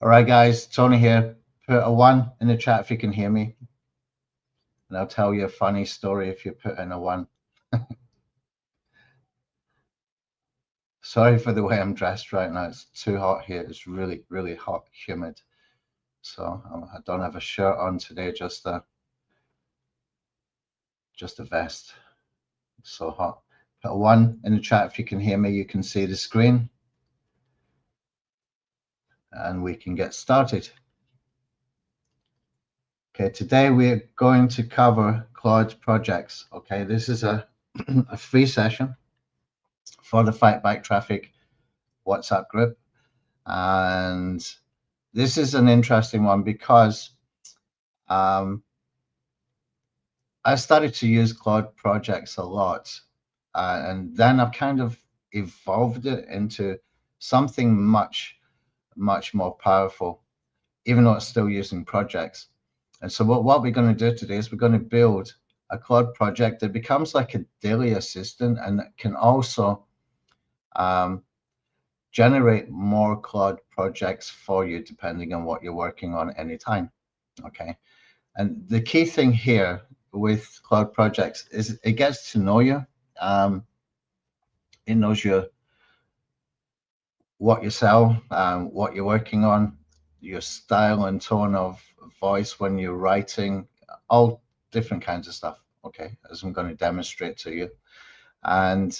All right, guys, Tony here. Put a 1 in the chat if you can hear me, and I'll tell you a funny story if you put in a 1. Sorry for the way I'm dressed right now. It's too hot here. It's really, really hot, humid. So I don't have a shirt on today, just a vest. It's so hot. Put a 1 in the chat if you can hear me. You can see the screen, and we can get started. Okay, today we're going to cover Claude Projects. Okay, this is a free session for the Fight Back Traffic WhatsApp group. And this is an interesting one because I started to use Claude Projects a lot. And then I've kind of evolved it into something much more powerful, even though it's still using projects. And so what we're going to do today is we're going to build a Claude project that becomes like a daily assistant, and it can also generate more Claude projects for you depending on what you're working on anytime. Okay. And the key thing here with Claude Projects is it gets to know you. It knows what you sell, what you're working on, your style and tone of voice when you're writing, all different kinds of stuff. Okay, as I'm going to demonstrate to you. And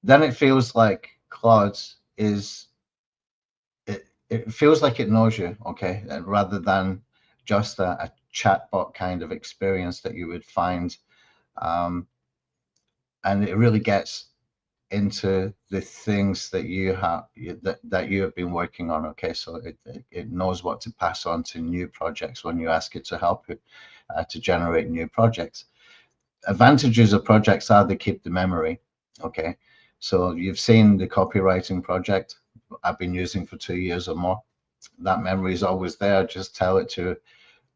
then it feels like Claude is, it feels like it knows you, okay, rather than just a chatbot kind of experience that you would find. And it really gets into the things that you have that you have been working on. Okay, so it knows what to pass on to new projects when you ask it to help you to generate new projects. Advantages of projects are they keep the memory. Okay, so you've seen the copywriting project I've been using for 2 years or more. That memory is always there. Just tell it to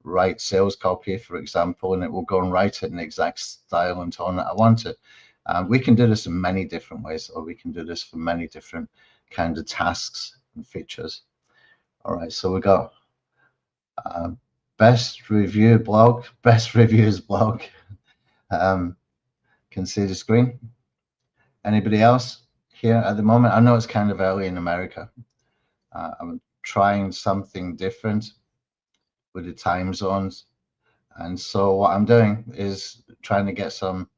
write sales copy, for example, and it will go and write it in the exact style and tone that I want it. We can do this in many different ways, or we can do this for many different kinds of tasks and features. All right, so we got best reviews blog. Can see the screen. Anybody else here at the moment? I know it's kind of early in America. I'm trying something different with the time zones. And so what I'm doing is trying to get some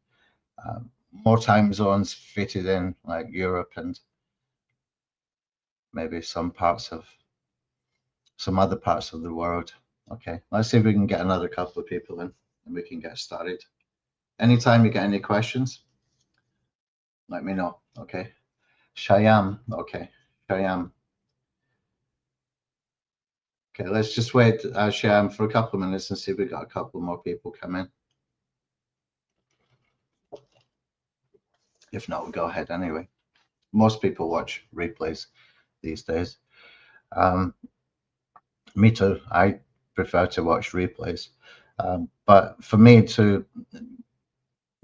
more time zones fitted in, like Europe and maybe some other parts of the world. Okay, let's see if we can get another couple of people in and we can get started. Anytime you get any questions, let me know. Okay, Shyam. Okay, Shyam. Okay, let's just wait, Shyam, for a couple of minutes and see if we got a couple more people come in. If not, we'll go ahead anyway. Most people watch replays these days. Me too. I prefer to watch replays. But for me to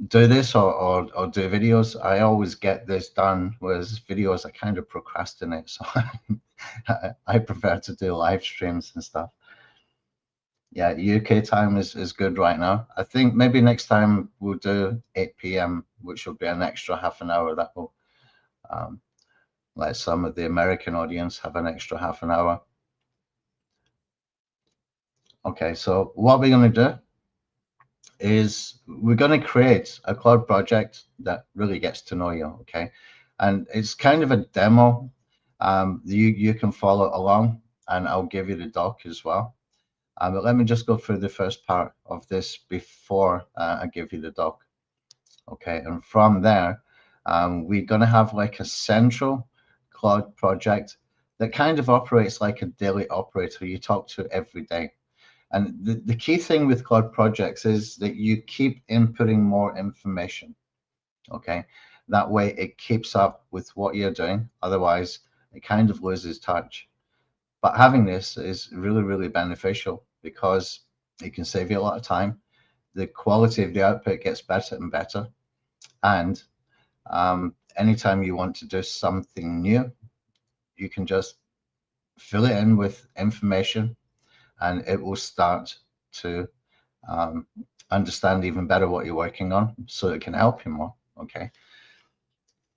do this or do videos, I always get this done, whereas videos I kind of procrastinate. So I prefer to do live streams and stuff. Yeah, UK time is good right now. I think maybe next time we'll do 8 p.m., which will be an extra half an hour. That will let some of the American audience have an extra half an hour. Okay, so what we're going to do is we're going to create a Claude project that really gets to know you. Okay, and it's kind of a demo. You can follow along, and I'll give you the doc as well. But let me just go through the first part of this before I give you the doc. Okay, and from there, we're going to have like a central Claude project that kind of operates like a daily operator you talk to every day. And the key thing with Claude Projects is that you keep inputting more information. Okay, that way it keeps up with what you're doing. Otherwise, it kind of loses touch. But having this is really, really beneficial because it can save you a lot of time. The quality of the output gets better and better. And anytime you want to do something new, you can just fill it in with information, and it will start to understand even better what you're working on, so it can help you more. Okay.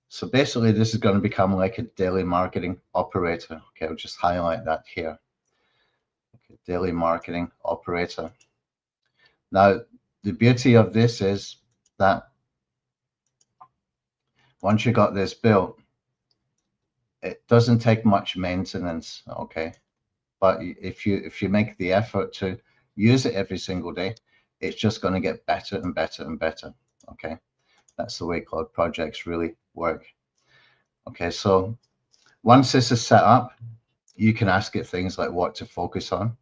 So basically, this is going to become like a daily marketing operator. Okay, I'll just highlight that here. Okay, daily marketing operator. Now, the beauty of this is that once you got this built, it doesn't take much maintenance. Okay, but if you make the effort to use it every single day, it's just going to get better and better and better. Okay, that's the way Claude Projects really work. Okay, so once this is set up, you can ask it things like what to focus on.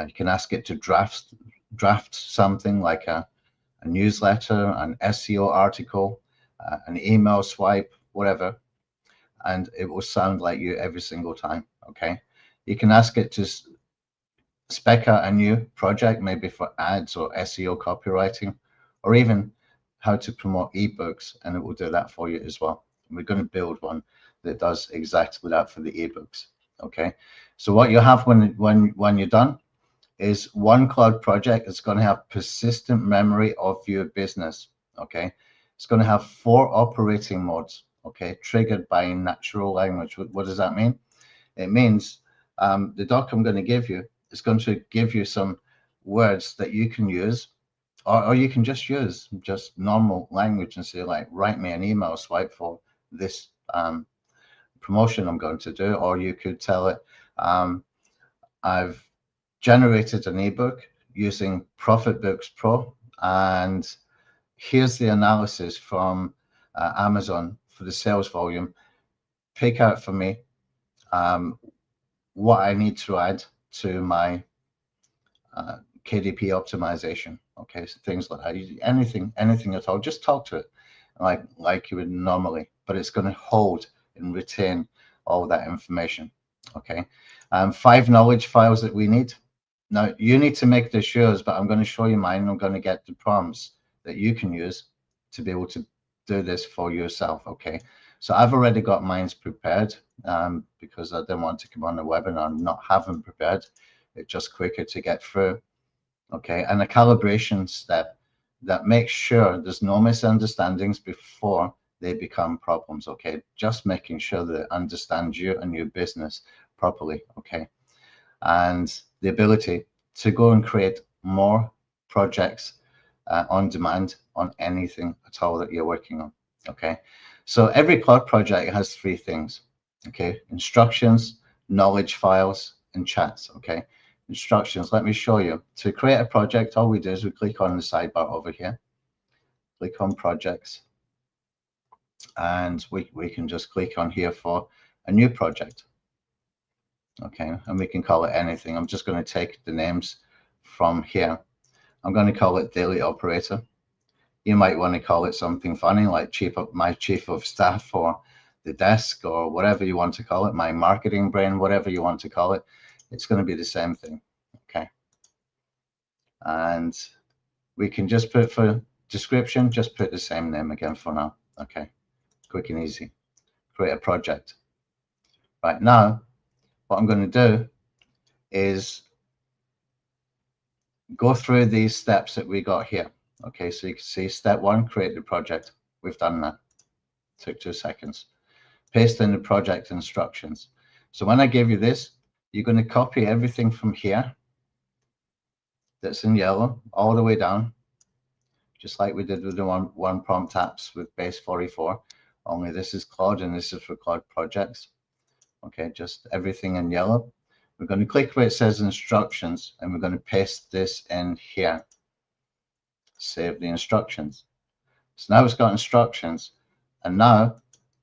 You can ask it to draft something like a newsletter, an SEO article, an email swipe, whatever, and it will sound like you every single time. Okay, you can ask it to spec out a new project, maybe for ads or SEO copywriting, or even how to promote ebooks, and it will do that for you as well. And we're going to build one that does exactly that for the ebooks. Okay, so what you have when you're done is one Claude project is going to have persistent memory of your business. Okay, it's going to have 4 operating modes. Okay, triggered by natural language. What does that mean? It means the doc I'm going to give you is going to give you some words that you can use, or you can just use just normal language and say, like, write me an email swipe for this promotion I'm going to do. Or you could tell it, I've generated an ebook using ProfitBooks Pro, and here's the analysis from Amazon for the sales volume. Pick out for me what I need to add to my KDP optimization. Okay, so things like that. Anything at all. Just talk to it like you would normally, but it's going to hold and retain all that information. Okay, 5 knowledge files that we need. Now you need to make this yours, but I'm going to show you mine. I'm going to get the prompts that you can use to be able to do this for yourself. Okay, so I've already got mine prepared because I didn't want to come on the webinar and not have them prepared. It's just quicker to get through. Okay, and a calibration step that makes sure there's no misunderstandings before they become problems. Okay, just making sure that it understands you and your business properly. Okay, and the ability to go and create more projects on demand on anything at all that you're working on. Okay, so every Claude project has 3 things. Okay, instructions, knowledge files, and chats. Okay, instructions, let me show you. To create a project, all we do is we click on the sidebar over here, click on projects, and we can just click on here for a new project. Okay, and we can call it anything. I'm just going to take the names from here. I'm going to call it daily operator. You might want to call it something funny like my chief of staff, or the desk, or whatever you want to call it, my marketing brain, whatever you want to call it. It's going to be the same thing. Okay, and we can just put, for description, just put the same name again for now. Okay, quick and easy. Create a project. Right now, what I'm going to do is go through these steps that we got here. Okay, so you can see step 1, create the project. We've done that. Took 2 seconds. Paste in the project instructions. So when I give you this, you're going to copy everything from here that's in yellow all the way down, just like we did with the one prompt apps with base 44. Only this is Claude and this is for Claude Projects. Okay, just everything in yellow. We're going to click where it says instructions, and we're going to paste this in here. Save the instructions. So now it's got instructions, and now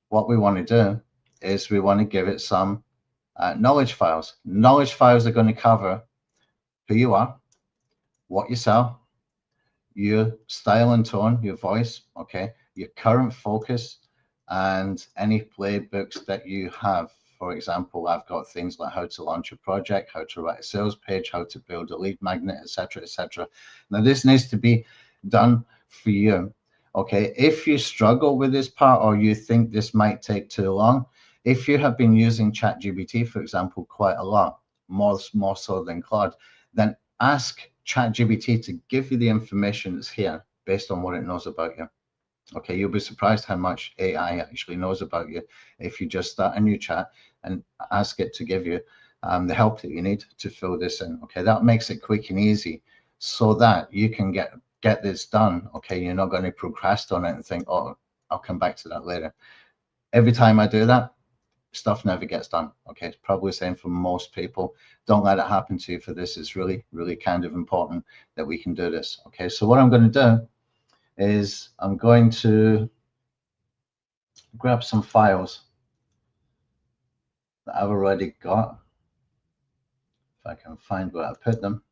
what we want to do is we want to give it some knowledge files. Knowledge files are going to cover who you are, what you sell, your style and tone, your voice, okay, your current focus, and any playbooks that you have. For example, I've got things like how to launch a project, how to write a sales page, how to build a lead magnet, etc., etc. Now, this needs to be done for you. Okay, if you struggle with this part, or you think this might take too long, If you have been using ChatGPT, for example, quite a lot, more so than Claude, then ask ChatGPT to give you the information that's here based on what it knows about you. Okay, you'll be surprised how much AI actually knows about you if you just start a new chat and ask it to give you the help that you need to fill this in. Okay, that makes it quick and easy so that you can get this done. Okay, you're not going to procrastinate on it and think, oh, I'll come back to that later. Every time I do that, stuff never gets done. Okay, it's probably the same for most people. Don't let it happen to you for this. It's really, really kind of important that we can do this. Okay, so what I'm going to do is I'm going to grab some files that I've already got. If I can find where I put them.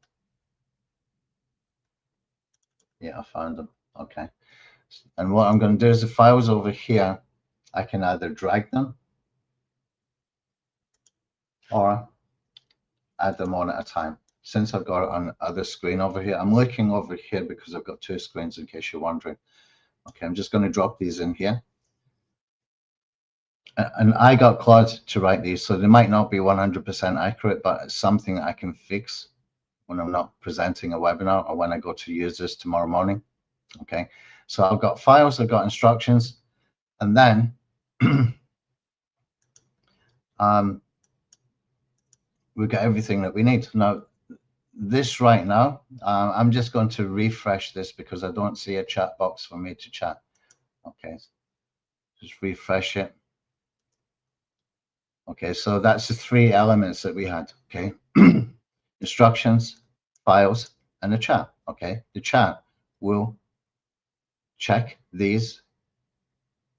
Yeah, I found them. Okay. And what I'm going to do is the files over here, I can either drag them or add them on at a time. Since I've got it on the other screen over here, I'm looking over here because I've got two screens in case you're wondering. Okay, I'm just going to drop these in here. And I got Claude to write these, so they might not be 100% accurate, but it's something that I can fix when I'm not presenting a webinar or when I go to use this tomorrow morning. Okay, so I've got files, I've got instructions, and then we've got everything that we need. Now, this right now, I'm just going to refresh this because I don't see a chat box for me to chat. Okay, just refresh it. Okay, so that's the three elements that we had. Okay, instructions, files, and a chat. Okay, the chat will check these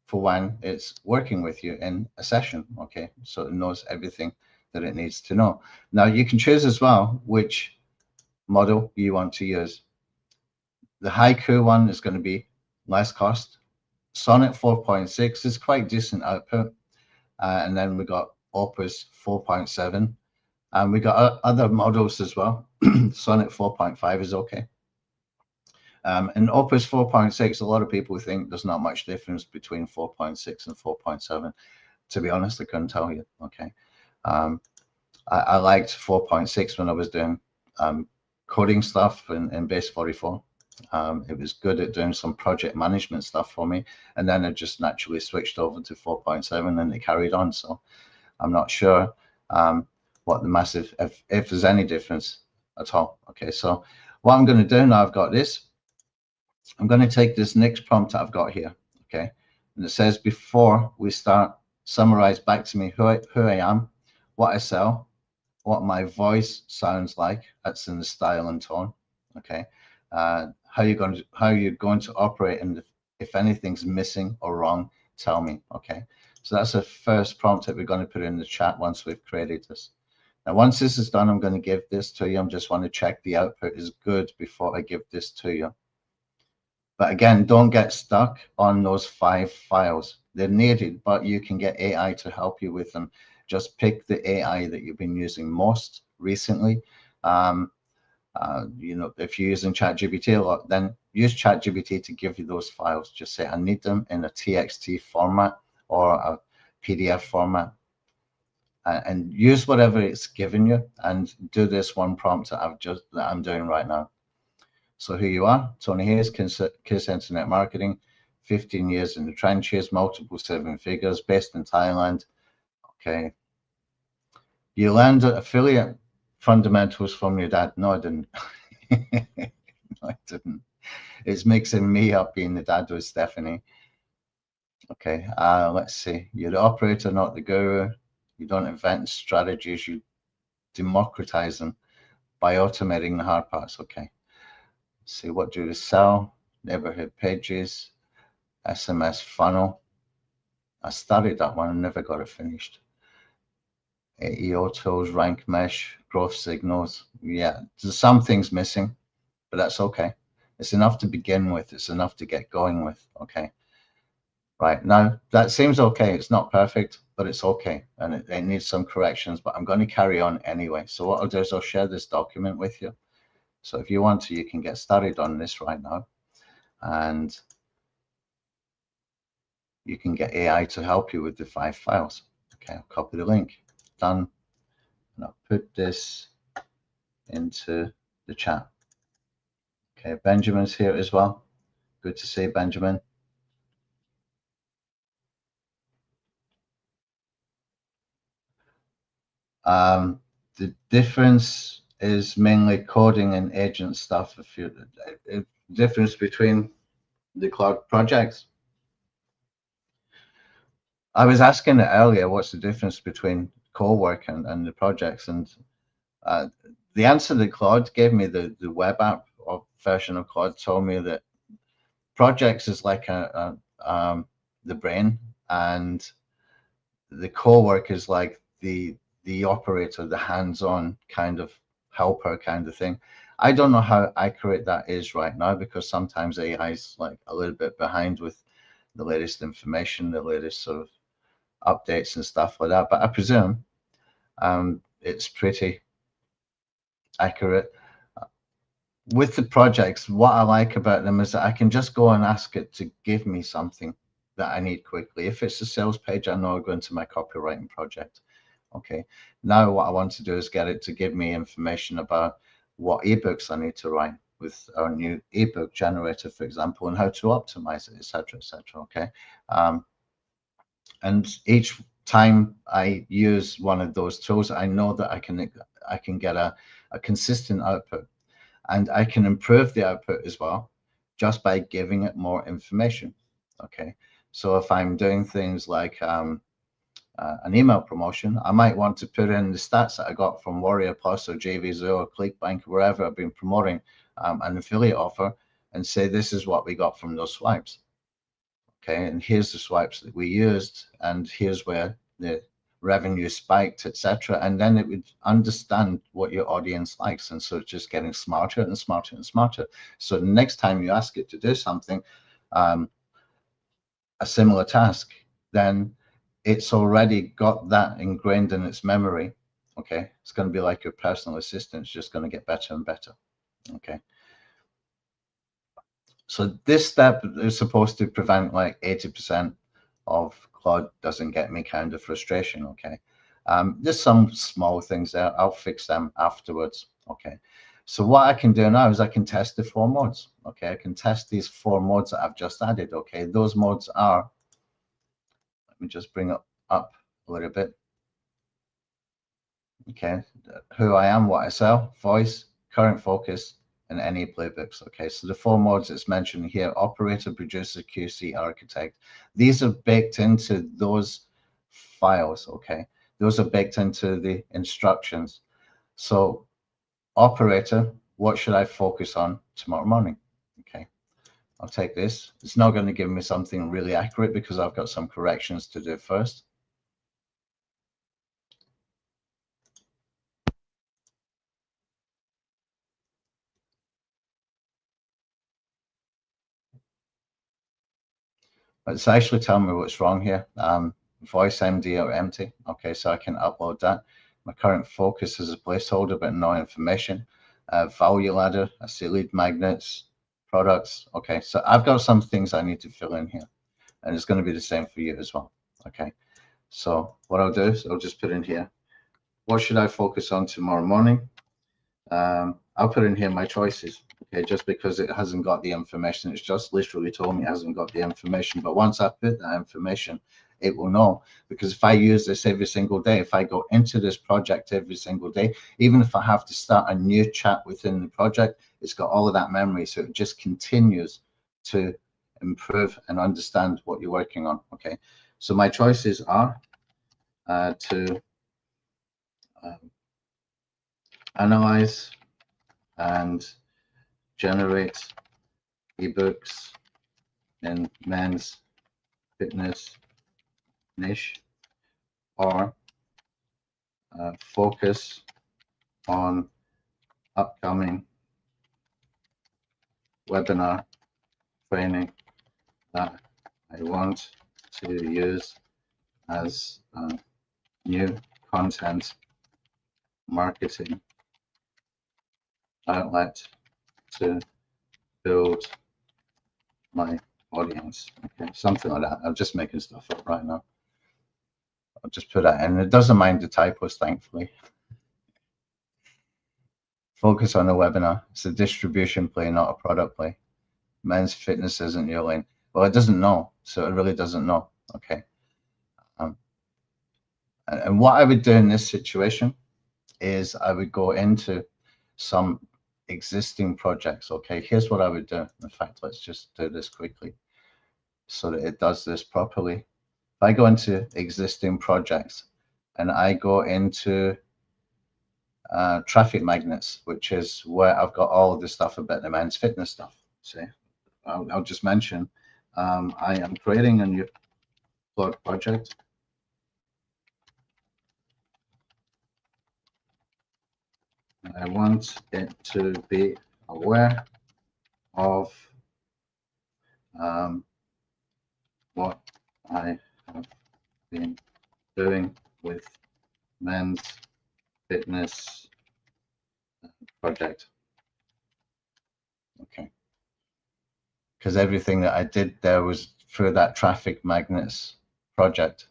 for when it's working with you in a session. Okay, so it knows everything that it needs to know. Now you can choose as well which model you want to use. The Haiku one is going to be less cost. Sonnet 4.6 is quite decent output. And then we got Opus 4.7. And we got other models as well. Sonnet 4.5 is okay. And Opus 4.6, a lot of people think there's not much difference between 4.6 and 4.7. To be honest, I couldn't tell you. Okay. I liked 4.6 when I was doing coding stuff in Base 44. It was good at doing some project management stuff for me. And then I just naturally switched over to 4.7 and it carried on. So I'm not sure what the massive, if there's any difference at all. Okay, so what I'm going to do now, I've got this. I'm going to take this next prompt that I've got here. Okay, and it says, before we start, summarize back to me who I am, what I sell, what my voice sounds like. That's in the style and tone. Okay, how you're going to operate, and if anything's missing or wrong, tell me. Okay, so that's the first prompt that we're going to put in the chat once we've created this. Now, once this is done, I'm going to give this to you. I just want to check the output is good before I give this to you. But again, don't get stuck on those 5 files. They're needed, but you can get AI to help you with them. Just pick the AI that you've been using most recently. You know, if you're using ChatGPT a lot, then use ChatGPT to give you those files. Just say, I need them in a TXT format or a PDF format. And use whatever it's given you and do this one prompt that I'm doing right now. So who you are, Tony Hayes, KISS Internet Marketing, 15 years in the trenches, multiple 7 figures, based in Thailand. Okay. You learned affiliate fundamentals from your dad. No, I didn't. No, I didn't. It's mixing me up being the dad with Stephanie. Okay, let's see. You're the operator, not the guru. You don't invent strategies, you democratize them by automating the hard parts. Okay. See, what do you sell? Neighborhood pages, SMS funnel. I started that one and never got it finished. AEO tools, rank mesh, growth signals. Yeah, there's some things missing, but that's okay. It's enough to begin with. It's enough to get going with. Okay. Right now, that seems okay. It's not perfect, but it's okay. And it needs some corrections, but I'm going to carry on anyway. So what I'll do is I'll share this document with you. So if you want to, you can get started on this right now. And you can get AI to help you with the 5 files. Okay, I'll copy the link. Done. And I'll put this into the chat. Okay, Benjamin's here as well. Good to see Benjamin. The difference is mainly coding and agent stuff. The difference between the Claude projects. I was asking it earlier, what's the difference between co-work and the projects? And the answer that Claude gave me, the web app or version of Claude, told me that projects is like the brain, and the co-work is like the operator, the hands-on kind of helper kind of thing. I don't know how accurate that is right now, because sometimes AI is like a little bit behind with the latest information, the latest sort of updates and stuff like that. But I presume it's pretty accurate. With the projects, what I like about them is that I can just go and ask it to give me something that I need quickly. If it's a sales page, I know I go into my copywriting project. Okay, now what I want to do is get it to give me information about what ebooks I need to write with our new ebook generator, for example, and how to optimize it, etc., etc. Okay, and each time I use one of those tools, I know that I can get a consistent output, and I can improve the output as well just by giving it more information. Okay, so if I'm doing things like an email promotion, I might want to put in the stats that I got from Warrior Plus or JVZoo or ClickBank, wherever I've been promoting an affiliate offer, and say this is what we got from those swipes. Okay, and here's the swipes that we used, and here's where the revenue spiked, etc. And then it would understand what your audience likes, and so it's just getting smarter and smarter and smarter. So the next time you ask it to do something, a similar task, then it's already got that ingrained in its memory. Okay, it's going to be like your personal assistant. It's just going to get better and better. Okay, so this step is supposed to prevent like 80% of Claude doesn't get me kind of frustration. Okay, there's some small things there. I'll fix them afterwards. Okay, so what I can do now is I can test the 4 modes. Okay, I can test these 4 modes that I've just added. Okay, those modes are, let me just bring it up a little bit. Okay, who I am, what I sell, voice, current focus, and any playbooks. Okay, so the 4 modes it's mentioned here: operator, producer, QC, architect. These are baked into those files. Okay, those are baked into the instructions. So operator, what should I focus on tomorrow morning? Okay, I'll take this. It's not going to give me something really accurate because I've got some corrections to do first. It's actually telling me what's wrong here. Voice MD or empty. Okay, so I can upload that. My current focus is a placeholder, but no information. Value ladder, I see lead magnets, products. Okay, so I've got some things I need to fill in here, and it's going to be the same for you as well. Okay, so what I'll do is I'll just put in here, what should I focus on tomorrow morning? I'll put in here my choices, okay, just because it hasn't got the information. It's just literally told me it hasn't got the information. But once I put that information, it will know, because if I use this every single day, if I go into this project every single day, even if I have to start a new chat within the project, it's got all of that memory. So it just continues to improve and understand what you're working on. Okay, so my choices are to analyze and generate ebooks in men's fitness niche, or focus on upcoming webinar training that I want to use as new content marketing outlet to build my audience. Okay, something like that. I'm just making stuff up right now. I'll just put that in. It doesn't mind the typos, thankfully. Focus on the webinar. It's a distribution play, not a product play. Men's fitness isn't your lane. Well, it doesn't know, so it really doesn't know. Okay. And what I would do in this situation is I would go into some existing projects. Okay, here's what I would do. In fact, let's just do this quickly so that it does this properly. If I go into existing projects and I go into traffic magnets, which is where I've got all the stuff about the men's fitness stuff. See, I'll just mention I am creating a new Claude project. I want it to be aware of what I have been doing with men's fitness project. Okay. Because everything that I did there was through that traffic magnets project.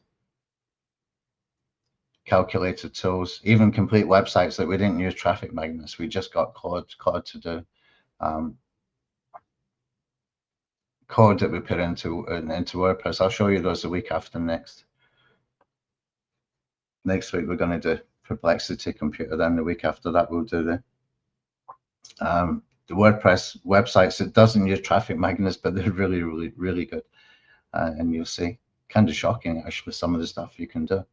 Calculated tools, even complete websites that we didn't use traffic magnets. We just got Claude to do code that we put into WordPress. I'll show you those the week after next. Next week we're going to do Perplexity Computer. Then the week after that we'll do the WordPress websites. It doesn't use traffic magnets, but they're really good. And you'll see, kind of shocking actually, some of the stuff you can do.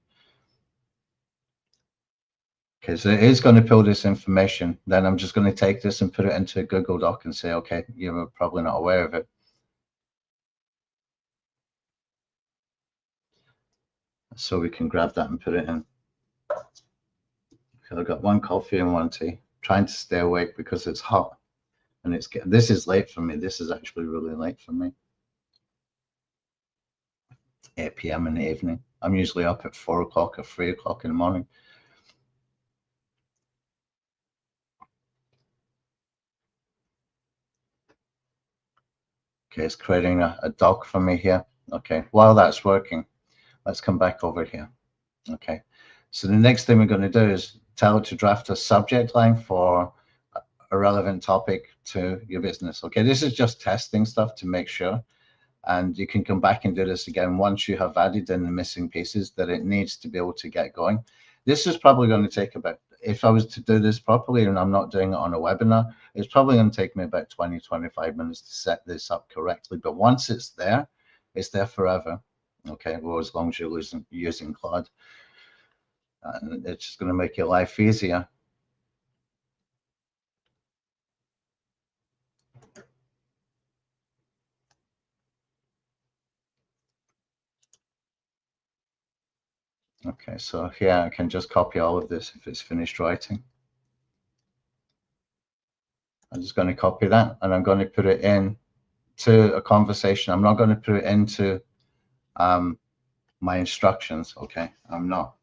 Okay, so it is going to pull this information. Then I'm just going to take this and put it into a Google Doc and say, okay, you're probably not aware of it. So we can grab that and put it in. Okay, I've got one coffee and one tea. Trying to stay awake because it's hot, and this is late for me. This is actually really late for me. 8 p.m. in the evening. I'm usually up at 4 o'clock or 3 o'clock in the morning. Okay, it's creating a doc for me here. Okay, while that's working, let's come back over here. Okay, so the next thing we're going to do is tell it to draft a subject line for a relevant topic to your business. Okay, this is just testing stuff to make sure. And you can come back and do this again once you have added in the missing pieces that it needs to be able to get going. This is probably going to take about, if I was to do this properly and I'm not doing it on a webinar, it's probably going to take me about 20-25 minutes to set this up correctly. But once it's there forever. Okay, well, as long as you're using Claude, and it's just going to make your life easier. Okay, so here I can just copy all of this if it's finished writing. I'm just going to copy that and I'm going to put it in to a conversation. I'm not going to put it into my instructions. Okay, I'm not,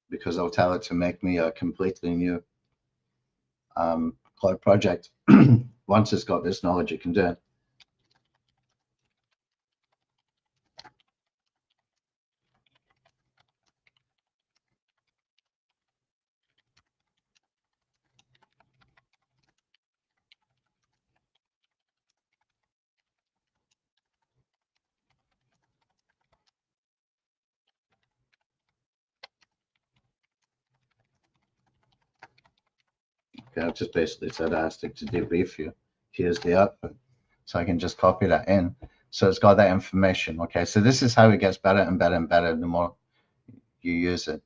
because I'll tell it to make me a completely new Claude project. Once it's got this knowledge, it can do it. Okay, I've just basically said asked it to debrief you. Here's the output. So I can just copy that in. So it's got that information. Okay, so this is how it gets better and better and better the more you use it.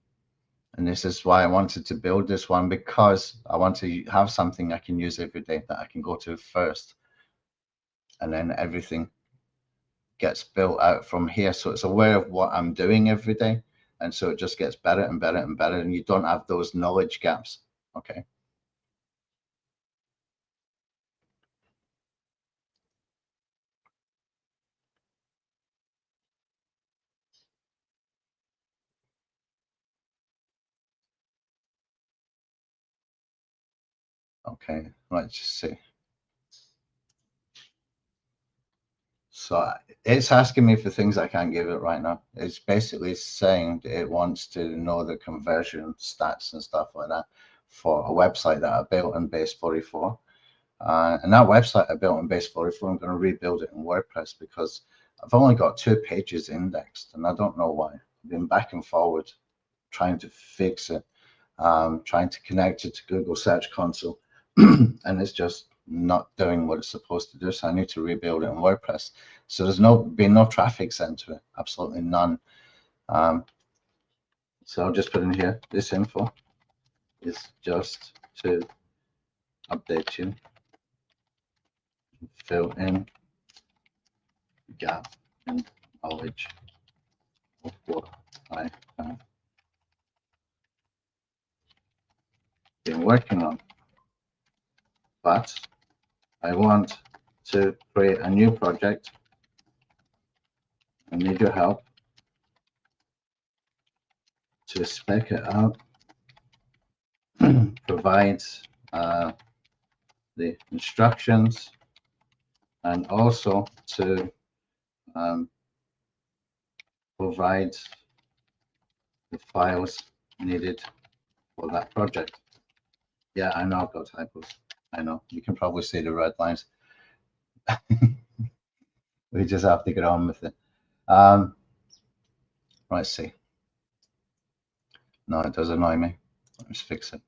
And this is why I wanted to build this one, because I want to have something I can use every day that I can go to first. And then everything gets built out from here. So it's aware of what I'm doing every day. And so it just gets better and better and better. And you don't have those knowledge gaps. Okay. Okay, let's just see. So it's asking me for things I can't give it right now. It's basically saying it wants to know the conversion stats and stuff like that for a website that I built in Base 44. And that website I built in Base 44, I'm going to rebuild it in WordPress because I've only got 2 pages indexed, and I don't know why. I've been back and forward trying to fix it, trying to connect it to Google Search Console, and it's just not doing what it's supposed to do. So I need to rebuild it in WordPress. So there's been no traffic sent to it, absolutely none. So I'll just put in here, this info is just to update you, fill in gap in knowledge of what I have been working on. But I want to create a new project. I need your help to spec it out, provide the instructions, and also to provide the files needed for that project. Yeah, I know I've got typos. I know. You can probably see the red lines. We just have to get on with it. Let's see. No, it does annoy me. Let's fix it.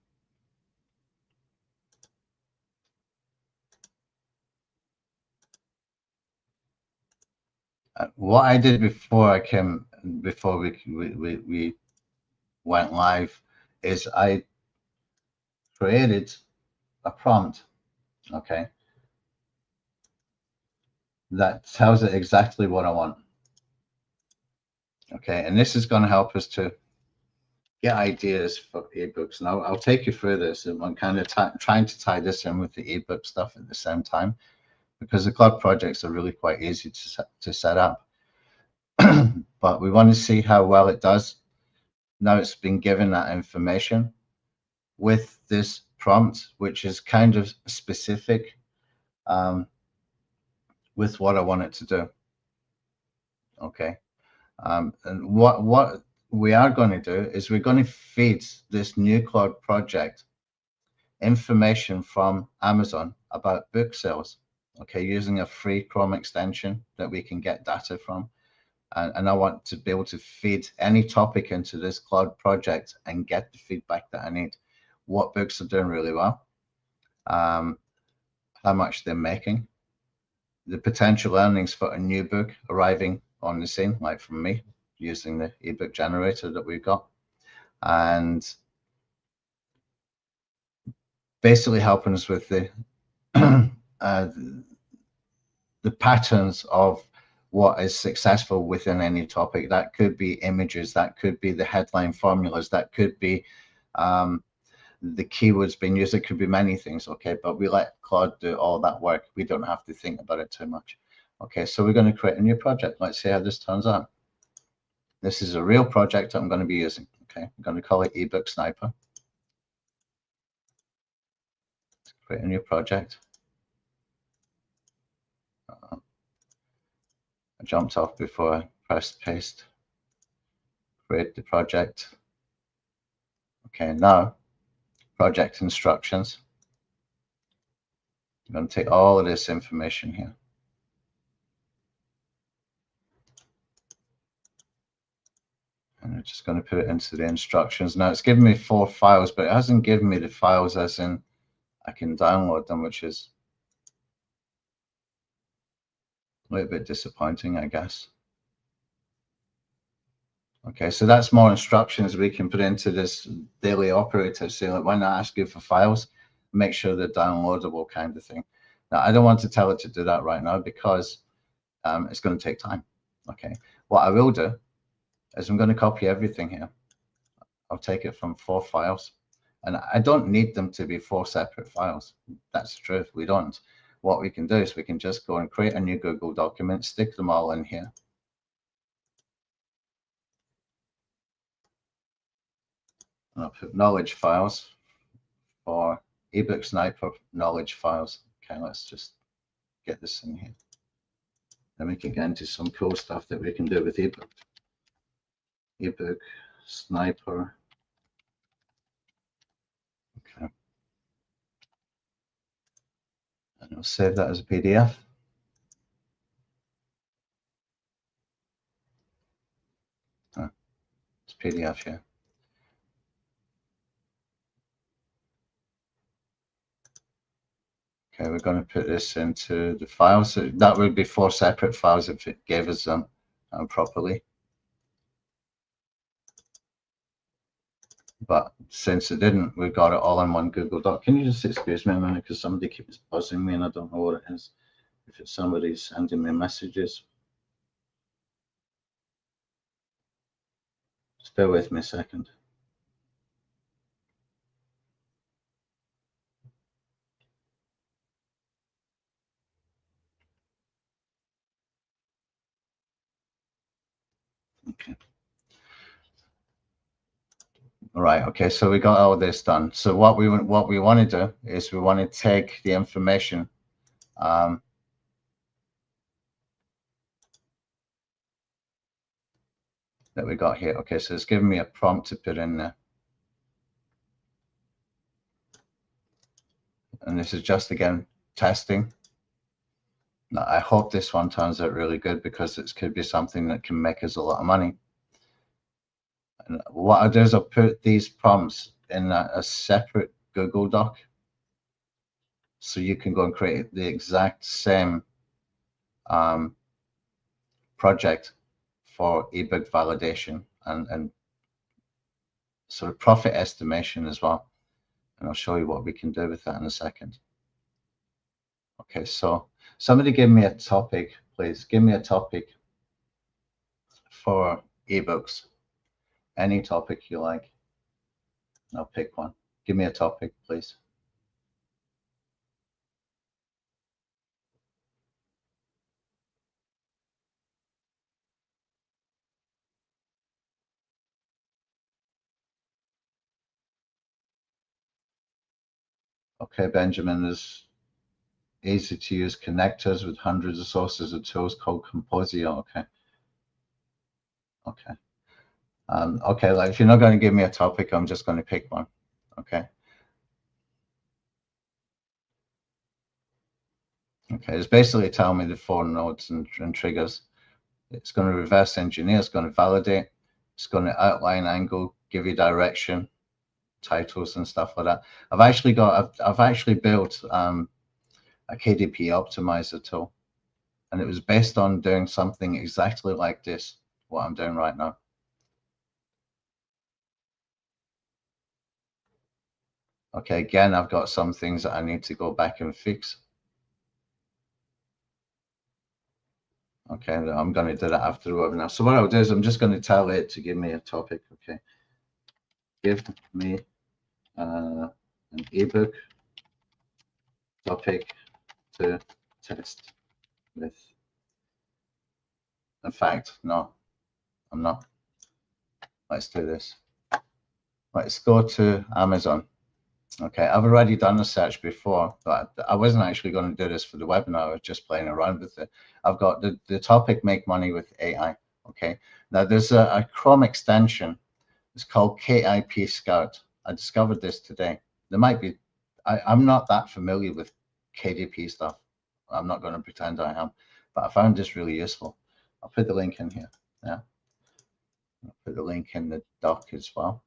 What I did before we went live is I created a prompt, okay, that tells it exactly what I want. Okay, and this is going to help us to get ideas for ebooks. And I'll take you through this, and I'm kind of trying to tie this in with the ebook stuff at the same time, because the Claude projects are really quite easy to set up. But we want to see how well it does now it's been given that information with this prompt, which is kind of specific with what I want it to do. Okay. And what we are going to do is we're going to feed this new Claude project information from Amazon about book sales, okay, using a free Chrome extension that we can get data from. And I want to be able to feed any topic into this Claude project and get the feedback that I need. What books are doing really well, how much they're making, the potential earnings for a new book arriving on the scene, like from me, using the ebook generator that we've got, and basically helping us with the the patterns of what is successful within any topic. That could be images, that could be the headline formulas, that could be the keywords being used. It could be many things, okay, but we let Claude do all that work. We don't have to think about it too much. Okay, so we're going to create a new project. Let's see how this turns out. This is a real project I'm going to be using. Okay, I'm going to call it ebook sniper. Let's create a new project. I jumped off before I pressed paste. Create the project. Okay, now project instructions. I'm going to take all of this information here. And I'm just going to put it into the instructions. Now it's given me 4 files, but it hasn't given me the files as in I can download them, which is a little bit disappointing, I guess. Okay, so that's more instructions we can put into this daily operator. So like when I ask you for files, make sure they're downloadable, kind of thing. Now, I don't want to tell it to do that right now because it's going to take time. Okay, what I will do is I'm going to copy everything here. I'll take it from 4 files, and I don't need them to be 4 separate files. That's the truth, we don't. What we can do is we can just go and create a new Google document, stick them all in here. I'll put knowledge files for ebook sniper knowledge files. Okay, let's just get this in here. Then we can get into some cool stuff that we can do with ebook. Ebook sniper. Okay. And I'll save that as a PDF. Oh, it's PDF here. Okay, we're going to put this into the files. So that would be 4 separate files if it gave us them properly. But since it didn't, we got it all in one Google Doc. Can you just excuse me a minute, because somebody keeps buzzing me and I don't know what it is. If it's somebody sending me messages, just bear with me a second. Okay. All right. Okay. So we got all this done. So what we want to do is we want to take the information that we got here. Okay. So it's giving me a prompt to put in there. And this is just, again, testing. Now, I hope this one turns out really good, because it could be something that can make us a lot of money. And what I'll do is I'll put these prompts in a separate Google Doc, so you can go and create the exact same project for ebook validation and sort of profit estimation as well. And I'll show you what we can do with that in a second. Okay, so somebody give me a topic, please. Give me a topic for ebooks. Any topic you like. I'll pick one. Give me a topic, please. Okay, Benjamin, there's easy to use connectors with hundreds of sources of tools called Composio. Okay. Okay. Okay, like if you're not going to give me a topic, I'm just going to pick one. Okay. Okay, it's basically telling me the 4 nodes and triggers. It's going to reverse engineer, it's going to validate, it's going to outline angle, give you direction, titles and stuff like that. I've actually built a KDP optimizer tool, and it was based on doing something exactly like this, what I'm doing right now. Okay, again, I've got some things that I need to go back and fix. Okay, I'm going to do that after the webinar. So what I'll do is I'm just going to tell it to give me a topic. Okay, give me an ebook topic to test with. In fact, no, I'm not. Let's do this. Let's go to Amazon. Okay, I've already done a search before, but I wasn't actually going to do this for the webinar. I was just playing around with it. I've got the topic, make money with AI. Okay, now there's a Chrome extension. It's called KIP Scout. I discovered this today. There might be, I'm not that familiar with KDP stuff. I'm not going to pretend I am, but I found this really useful. I'll put the link in here. Yeah, I'll put the link in the doc as well,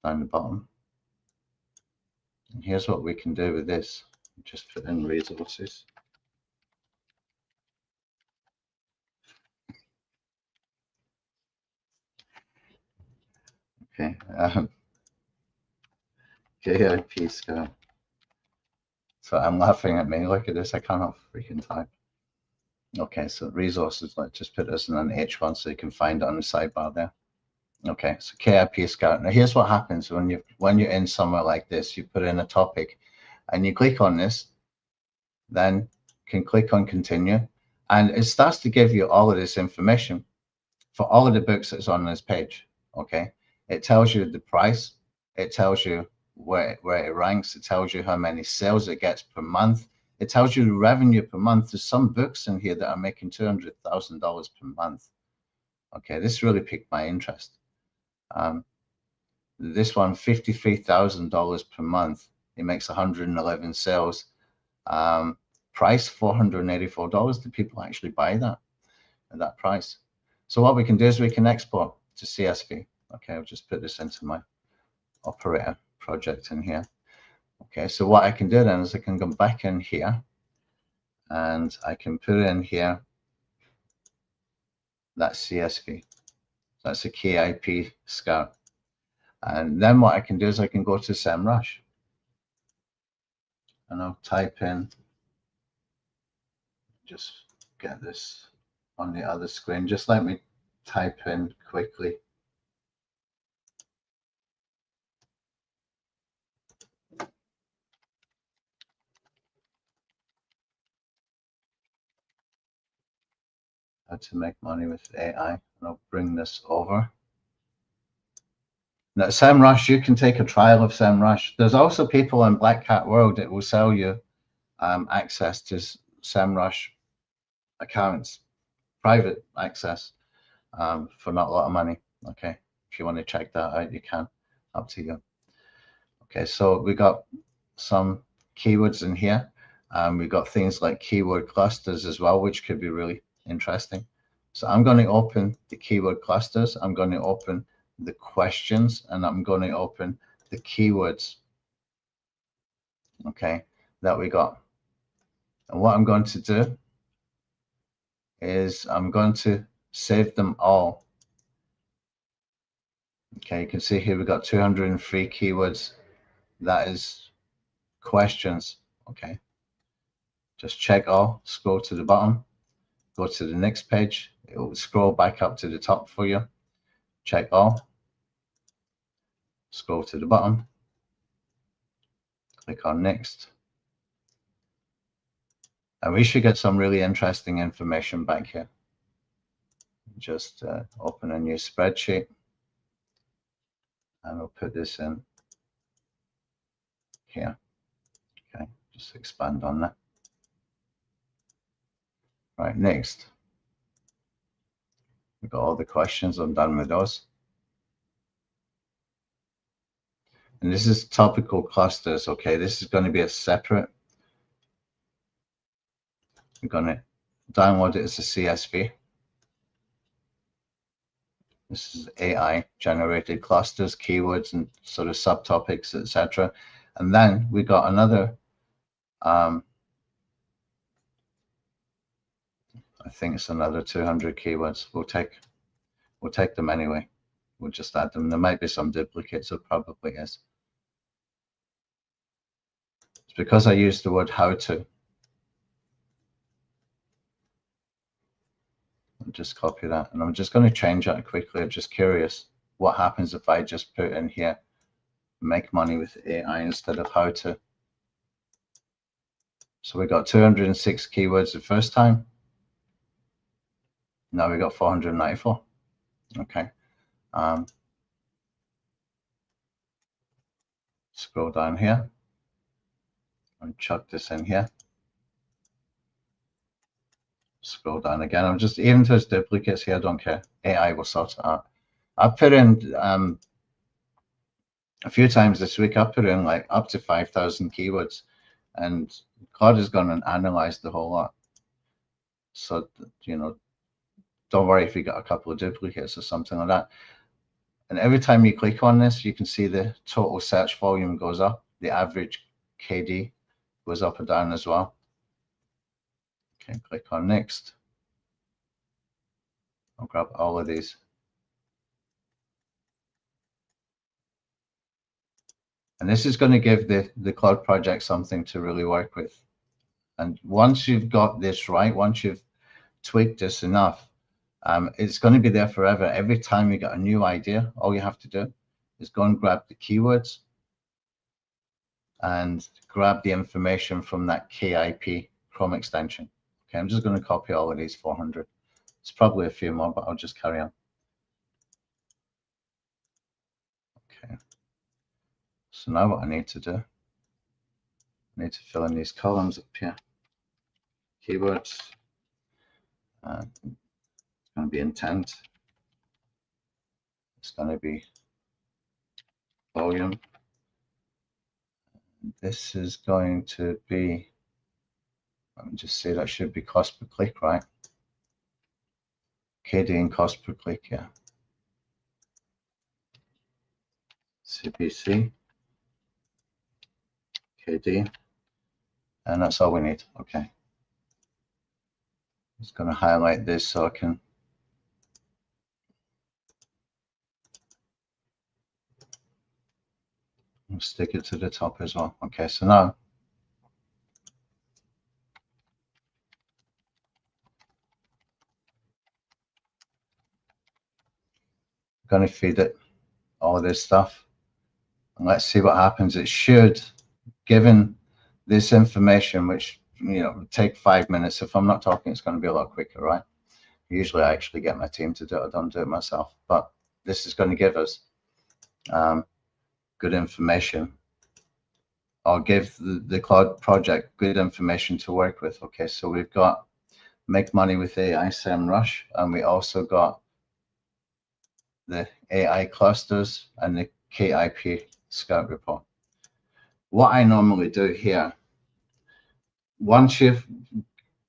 down the bottom. And here's what we can do with this. Just put in resources. Okay. KIP Scout. So I'm laughing at me. Look at this. I cannot freaking type. Okay, so resources. Let's just put this in an H1 so you can find it on the sidebar there. Okay, so KIP Scout. Now here's what happens when you're in somewhere like this. You put in a topic, and you click on this, then you can click on continue, and it starts to give you all of this information for all of the books that's on this page. Okay, it tells you the price, it tells you where it ranks, it tells you how many sales it gets per month, It tells you the revenue per month. There's some books in here that are making $200,000 per month. Okay, this really piqued my interest. This one, $53,000 per month. It makes 111 sales. Price $484. Do people actually buy that at that price? So what we can do is we can export to CSV. Okay, I'll just put this into my operator project in here. Okay, so what I can do then is I can go back in here and I can put in here that CSV. That's a KIP scout. And then what I can do is I can go to SEMrush and I'll type in, just get this on the other screen. Just let me type in quickly. How to make money with AI. And I'll bring this over. Now, SEMrush, you can take a trial of SEMrush. There's also people in Black Hat World that will sell you access to SEMrush accounts, private access, for not a lot of money. Okay, if you want to check that out, you can. Up to you. Okay, so we got some keywords in here. We've got things like keyword clusters as well, which could be really interesting. So I'm going to open the keyword clusters. I'm going to open the questions, and I'm going to open the keywords, okay, that we got. And what I'm going to do is I'm going to save them all. Okay, you can see here we've got 203 keywords. That is questions. Okay, just check all, scroll to the bottom, go to the next page. It will scroll back up to the top for you. Check all, scroll to the bottom, click on next. And we should get some really interesting information back here. Just open a new spreadsheet and we'll put this in here. Okay, just expand on that. Right, next. We've got all the questions. I'm done with those. And this is topical clusters. Okay, this is going to be a separate. We're going to download it as a CSV. This is AI generated clusters, keywords, and sort of subtopics, etc. And then we got another. I think it's another 200 keywords. We'll take them anyway. We'll just add them. There might be some duplicates. There probably is. It's because I used the word how to. I'll just copy that, and I'm just going to change that quickly. I'm just curious what happens if I just put in here, make money with AI instead of how to. So we got 206 keywords the first time. Now we got 494. Okay. Scroll down here and chuck this in here. Scroll down again. I'm just, even if there's duplicates here, I don't care. AI will sort it out. I've put in a few times this week, I've put in like up to 5,000 keywords, and Claude is going to analyze the whole lot. So, you know, don't worry if you got a couple of duplicates or something like that. And every time you click on this, you can see the total search volume goes up. The average KD goes up and down as well. Okay, click on next. I'll grab all of these. And this is going to give the Claude project something to really work with. And once you've got this right, once you've tweaked this enough, it's going to be there forever. Every time you get a new idea, all you have to do is go and grab the keywords and grab the information from that KIP Chrome extension. Okay, I'm just going to copy all of these 400. It's probably a few more, but I'll just carry on. Okay. So now what I need to do, I need to fill in these columns up here. keywords. It's going to be intent. It's going to be volume. This is going to be, let me just say that should be cost per click, right? KD and cost per click, yeah. CPC, KD, and that's all we need. Okay. Just going to highlight this so I can stick it to the top as well. Okay, so now I'm going to feed it all this stuff. And let's see what happens. It should, given this information, which take 5 minutes. If I'm not talking, it's going to be a lot quicker, right? Usually I actually get my team to do it. I don't do it myself. But this is going to give us good information, or give the Claude project good information to work with. Okay, so we've got make money with AI SEMrush, and we also got the AI clusters and the KIP scout report. What I normally do here, once you've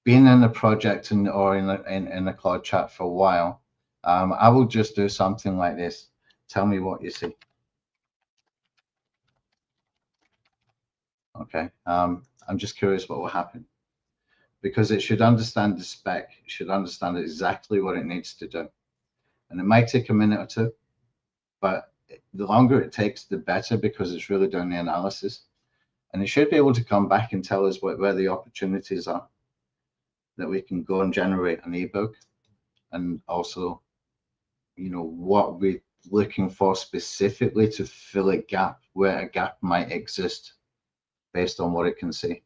been in a project or in a Claude chat for a while, I will just do something like this. Tell me what you see. Okay, I'm just curious what will happen, because it should understand the spec. It should understand exactly what it needs to do. And it might take a minute or two, but the longer it takes, the better, because it's really doing the analysis. And it should be able to come back and tell us where the opportunities are, that we can go and generate an ebook, and also, what we're looking for specifically to fill a gap, where a gap might exist based on what it can see.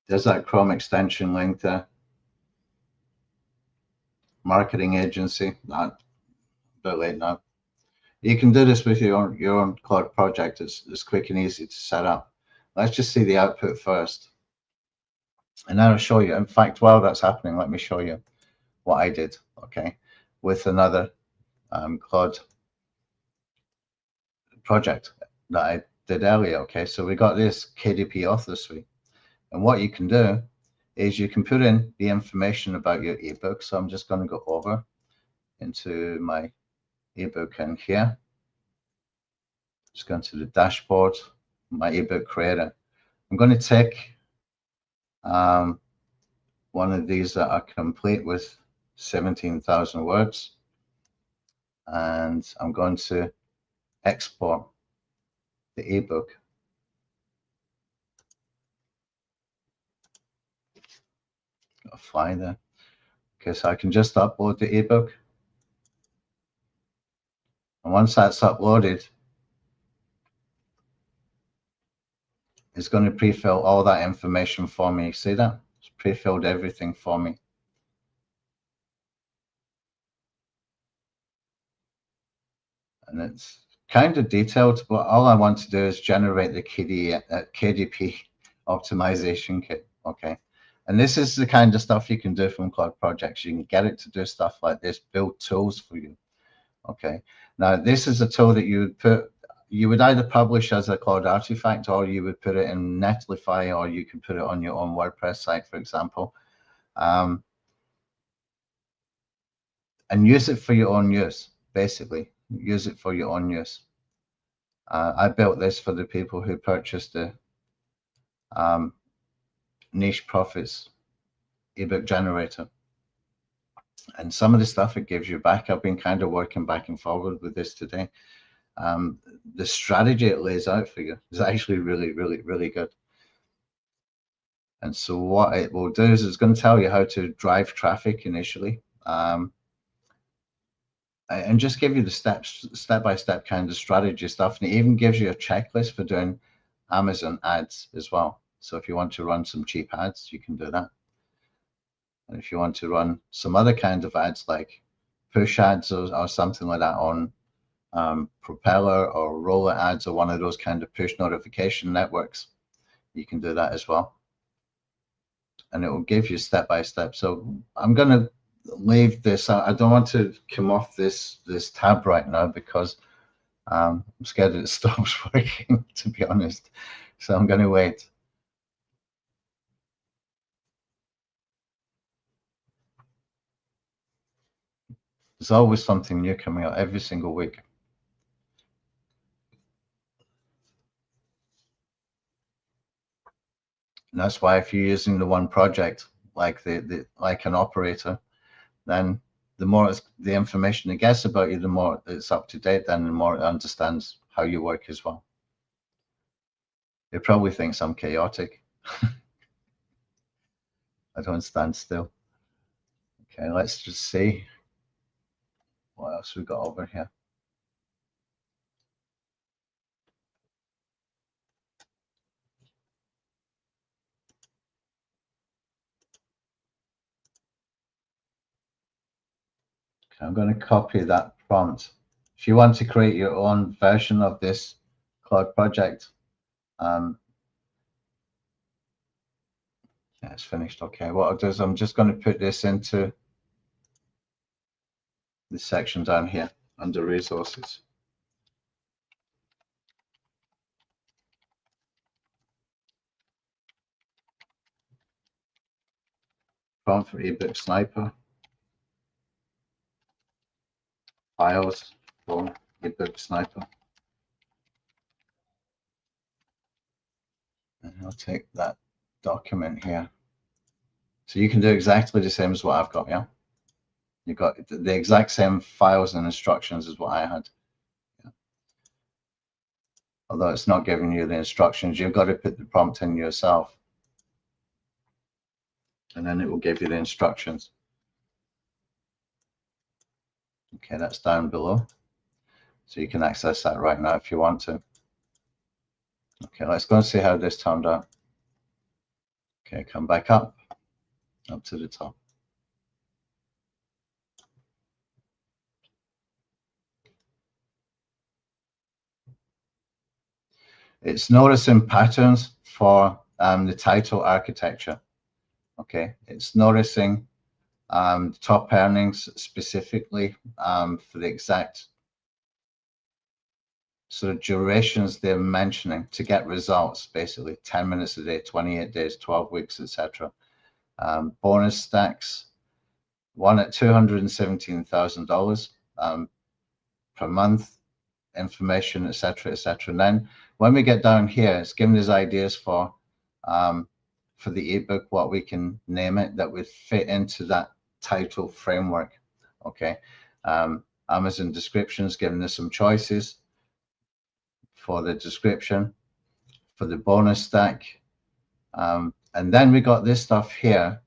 There's that Chrome extension link there. Marketing agency, not a bit late now. You can do this with your own Claude project. It's quick and easy to set up. Let's just see the output first, and then I'll show you. In fact, while that's happening, let me show you what I did, okay, with another Claude project that I did earlier. Okay, so we got this KDP author suite, and what you can do is you can put in the information about your ebook. So I'm just going to go over into my ebook in here. Just going to the dashboard, my ebook creator. I'm going to take one of these that are complete with 17,000 words, and I'm going to export the ebook. Got a fly there. Okay, so I can just upload the ebook, and once that's uploaded, it's going to pre-fill all that information for me. See that? It's pre-filled everything for me. And it's kind of detailed, but all I want to do is generate the KDP optimization kit. Okay, and this is the kind of stuff you can do from Claude Projects. You can get it to do stuff like this, build tools for you. Okay, now this is a tool that you would either publish as a Claude artifact, or you would put it in Netlify, or you could put it on your own WordPress site, for example, and use it for your own use. Basically, use it for your own use. I built this for the people who purchased the Niche Profits ebook generator, and some of the stuff it gives you back, I've been kind of working back and forward with this today. The strategy it lays out for you is actually really, really, really good. And so what it will do is it's going to tell you how to drive traffic initially, and just give you the step-by-step kind of strategy stuff. And it even gives you a checklist for doing Amazon ads as well. So if you want to run some cheap ads, you can do that. And if you want to run some other kind of ads like push ads or something like that on Propeller or Roller ads or one of those kind of push notification networks, you can do that as well. And it will give you step by step. So I'm going to leave this. I don't want to come off this tab right now because I'm scared it stops working, to be honest. So I'm going to wait. There's always something new coming out every single week. And that's why if you're using the one project like like an operator, then the more the information it gets about you, the more it's up to date, then the more it understands how you work as well. It probably thinks I'm chaotic. I don't stand still. Okay, let's just see what else we got over here. Okay, I'm going to copy that prompt. If you want to create your own version of this Claude project, yeah, it's finished. Okay, what I'll do is I'm just going to put this into this section down here under resources. Prompt for ebook sniper. Files for ebook sniper. And I'll take that document here. So you can do exactly the same as what I've got, yeah? You've got the exact same files and instructions as what I had. Yeah. Although it's not giving you the instructions, you've got to put the prompt in yourself. And then it will give you the instructions. Okay, that's down below. So you can access that right now if you want to. Okay, let's go and see how this turned out. Okay, come back up to the top. It's noticing patterns for the title architecture. Okay, it's noticing top earnings specifically for the exact sort of durations they're mentioning to get results, basically 10 minutes a day, 28 days, 12 weeks, etc. Bonus stacks, one at $217,000 per month, information, etc., etc. And then when we get down here, it's giving us ideas for the ebook, what we can name it that would fit into that title framework. Okay, Amazon descriptions giving us some choices for the description, for the bonus stack, and then we got this stuff here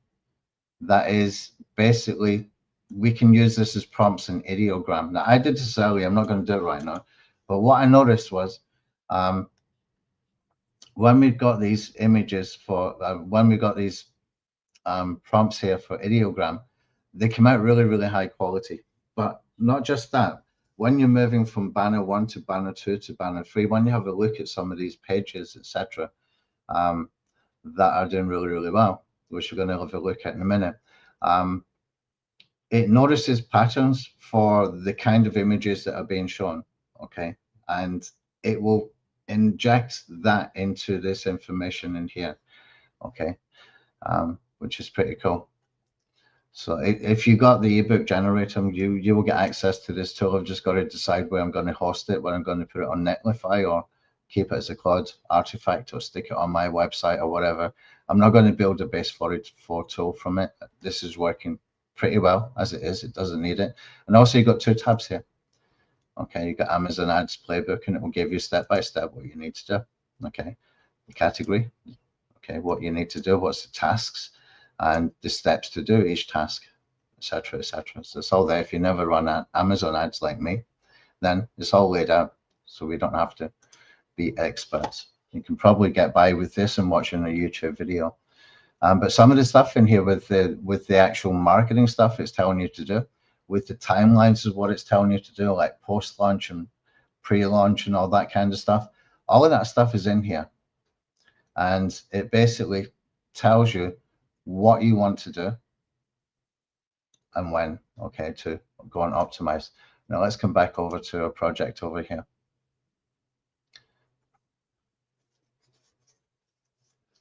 that is basically, we can use this as prompts in ideogram. Now I did this earlier, I'm not going to do it right now, but what I noticed was when we've got these images for when we got these prompts here for ideogram, they come out really, really high quality. But not just that, when you're moving from banner 1 to banner 2 to banner 3, when you have a look at some of these pages, etc., that are doing really, really well, which we're going to have a look at in a minute, it notices patterns for the kind of images that are being shown. Okay, and it will inject that into this information in here. Okay, which is pretty cool. So if you got the ebook generator, you will get access to this tool. I've just got to decide where I'm going to host it, where I'm going to put it on Netlify or keep it as a Claude artifact or stick it on my website or whatever. I'm not going to build a base 44 tool from it. This is working pretty well as it is. It doesn't need it. And also you've got two tabs here. Okay, you got Amazon Ads Playbook, and it will give you step by step what you need to do. Okay, the category. Okay, what you need to do, what's the tasks, and the steps to do each task, etc., etc. So it's all there. If you never run Amazon ads like me, then it's all laid out, so we don't have to be experts. You can probably get by with this and watching a YouTube video But some of the stuff in here with the actual marketing stuff it's telling you to do, with the timelines is what it's telling you to do, like post-launch and pre-launch and all that kind of stuff. All of that stuff is in here. And it basically tells you what you want to do and when, okay, to go and optimize. Now let's come back over to a project over here.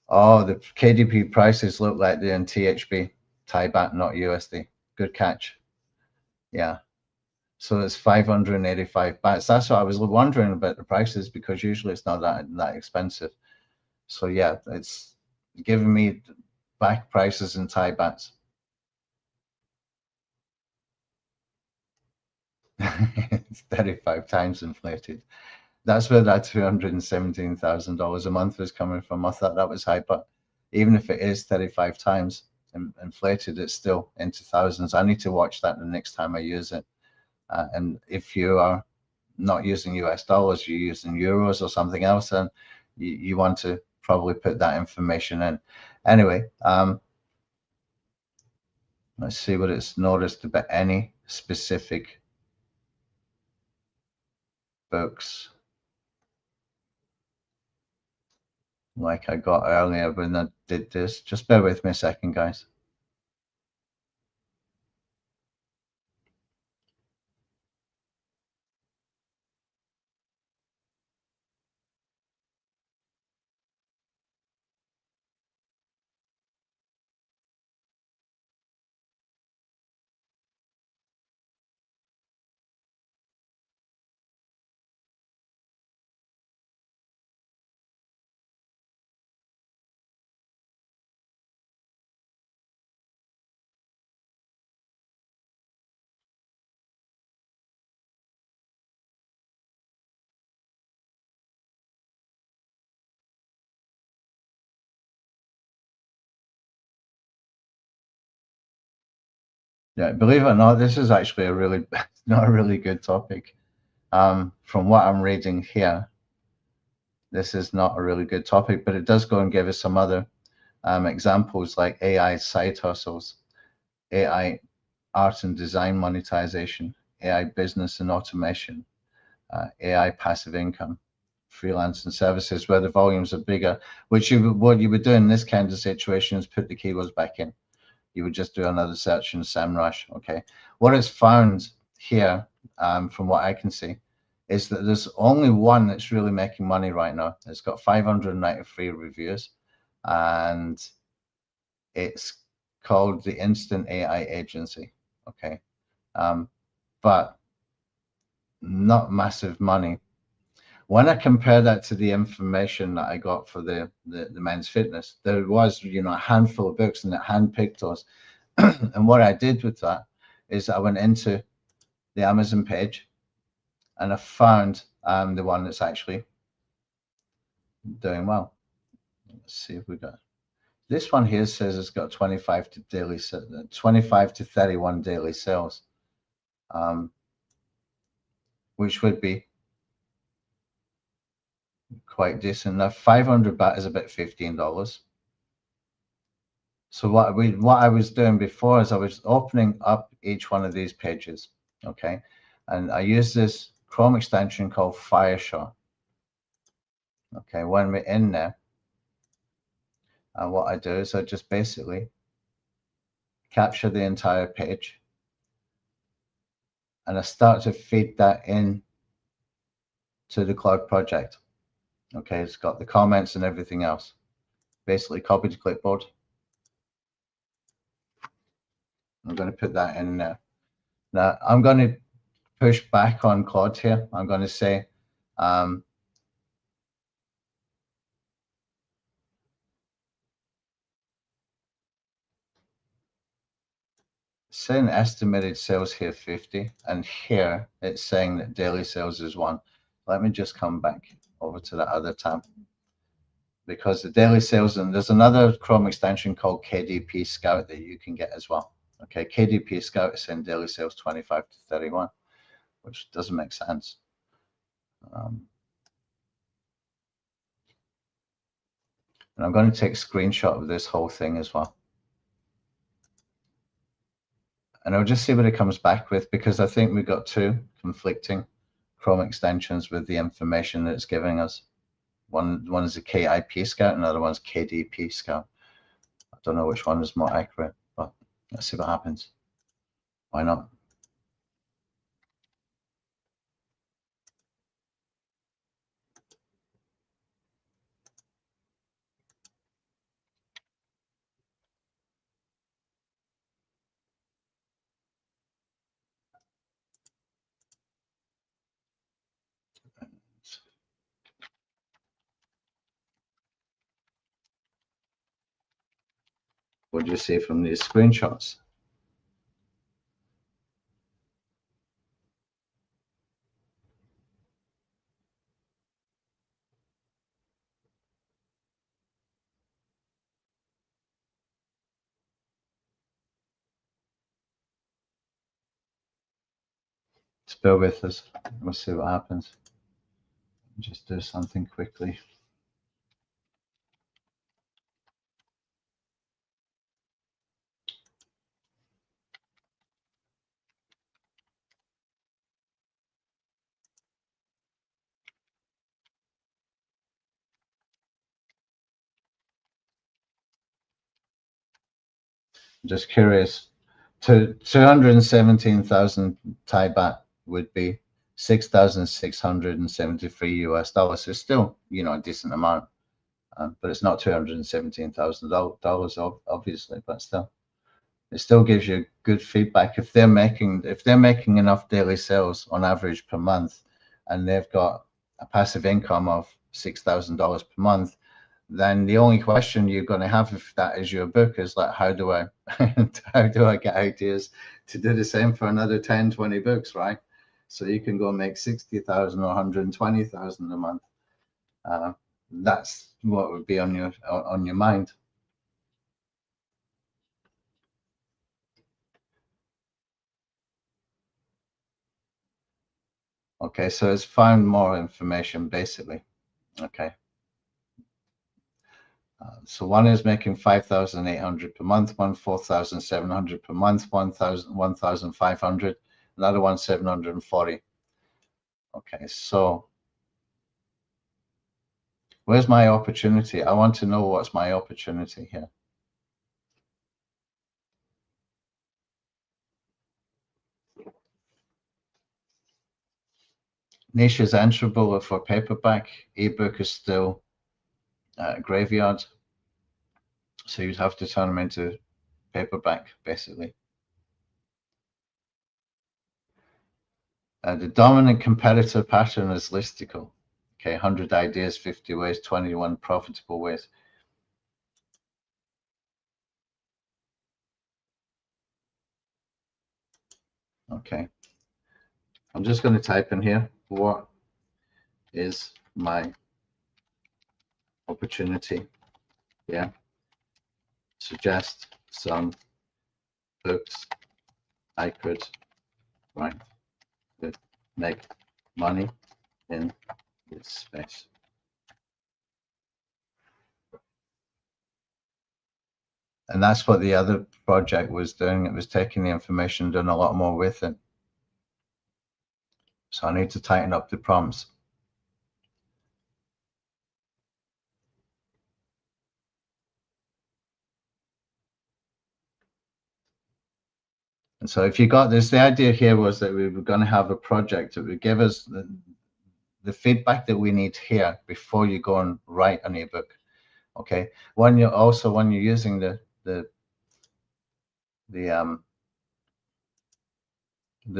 Oh, the KDP prices look like they're in THB, Thai baht, not USD. Good catch. Yeah. So it's 585 bahts. That's what I was wondering about the prices, because usually it's not that expensive. So yeah, it's giving me back prices in Thai bahts. It's 35 times inflated. That's where that $217,000 a month was coming from. I thought that was high, but even if it is 35 times inflated, it's still into thousands. I need to watch that the next time I use it. And if you are not using US dollars, you're using euros or something else, then you want to probably put that information in. Anyway, let's see what it's noticed about any specific books like I got earlier when I did this. Just bear with me a second, guys. Yeah, believe it or not, this is actually a really not a really good topic. From what I'm reading here, this is not a really good topic, but it does go and give us some other examples like AI side hustles, AI art and design monetization, AI business and automation, AI passive income, freelance and services where the volumes are bigger. What you would do in this kind of situation is put the keywords back in. You would just do another search in SEMrush. Okay, what it's found here, from what I can see, is that there's only one that's really making money right now. It's got 593 reviews, and it's called the Instant AI Agency. Okay, but not massive money. When I compare that to the information that I got for the men's fitness, there was, a handful of books and it handpicked those. And what I did with that is I went into the Amazon page and I found the one that's actually doing well. Let's see if we got this one here. Says it's got 25 to 31 daily sales, which would be quite decent. Now 500 baht is about $15. So what I was doing before is I was opening up each one of these pages, okay, and I use this Chrome extension called Fireshot. Okay, when we're in there, and what I do is I just basically capture the entire page and I start to feed that in to the Claude project. Okay, it's got the comments and everything else. Basically copy to clipboard. I'm going to put that in there. Now I'm going to push back on Claude here. I'm going to say, saying estimated sales here 50, and here it's saying that daily sales is 1. Let me just come back over to that other tab, because the daily sales, and there's another Chrome extension called KDP Scout that you can get as well. Okay, KDP Scout is saying daily sales 25 to 31, which doesn't make sense. And I'm going to take a screenshot of this whole thing as well. And I'll just see what it comes back with, because I think we've got two conflicting Chrome extensions with the information that it's giving us. One is a KIP scout, another one's KDP scout. I don't know which one is more accurate, but let's see what happens. Why not? What do you see from these screenshots? Just bear with us. We'll see what happens. Just do something quickly. Just curious. 217,000 Thai baht would be 6,673 US dollars. It's still, a decent amount, but it's not $217,000 obviously, but still. It still gives you good feedback if they're making enough daily sales on average per month, and they've got a passive income of $6,000 per month. Then the only question you're going to have if that is your book is like, how do I get ideas to do the same for another 10, 20 books, right? So you can go and make 60,000 or 120,000 a month. That's what would be on your mind. Okay, so it's found more information basically. Okay. So one is making 5,800 per month, one 4,700 per month, 1,500, another one 740. Okay, so where's my opportunity? I want to know what's my opportunity here. Niche is answerable for paperback. Ebook is still graveyard. So you'd have to turn them into paperback, basically. The dominant competitor pattern is listicle. Okay, 100 ideas, 50 ways, 21 profitable ways. Okay. I'm just going to type in here, what is my opportunity? Yeah. Suggest some books I could write to make money in this space. And that's what the other project was doing. It was taking the information, doing a lot more with it. So I need to tighten up the prompts. And so if you got this, the idea here was that we were going to have a project that would give us the feedback that we need here before you go and write an ebook. Okay. When you're using the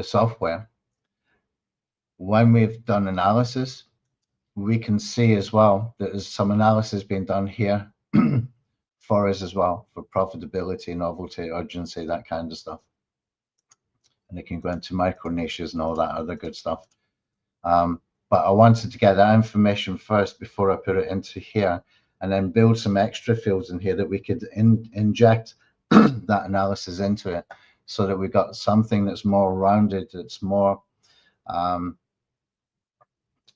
software, when we've done analysis, we can see as well that there's some analysis being done here for us as well, for profitability, novelty, urgency, that kind of stuff. And it can go into micro niches and all that other good stuff. But I wanted to get that information first before I put it into here, and then build some extra fields in here that we could inject that analysis into it, so that we got something that's more rounded, that's more,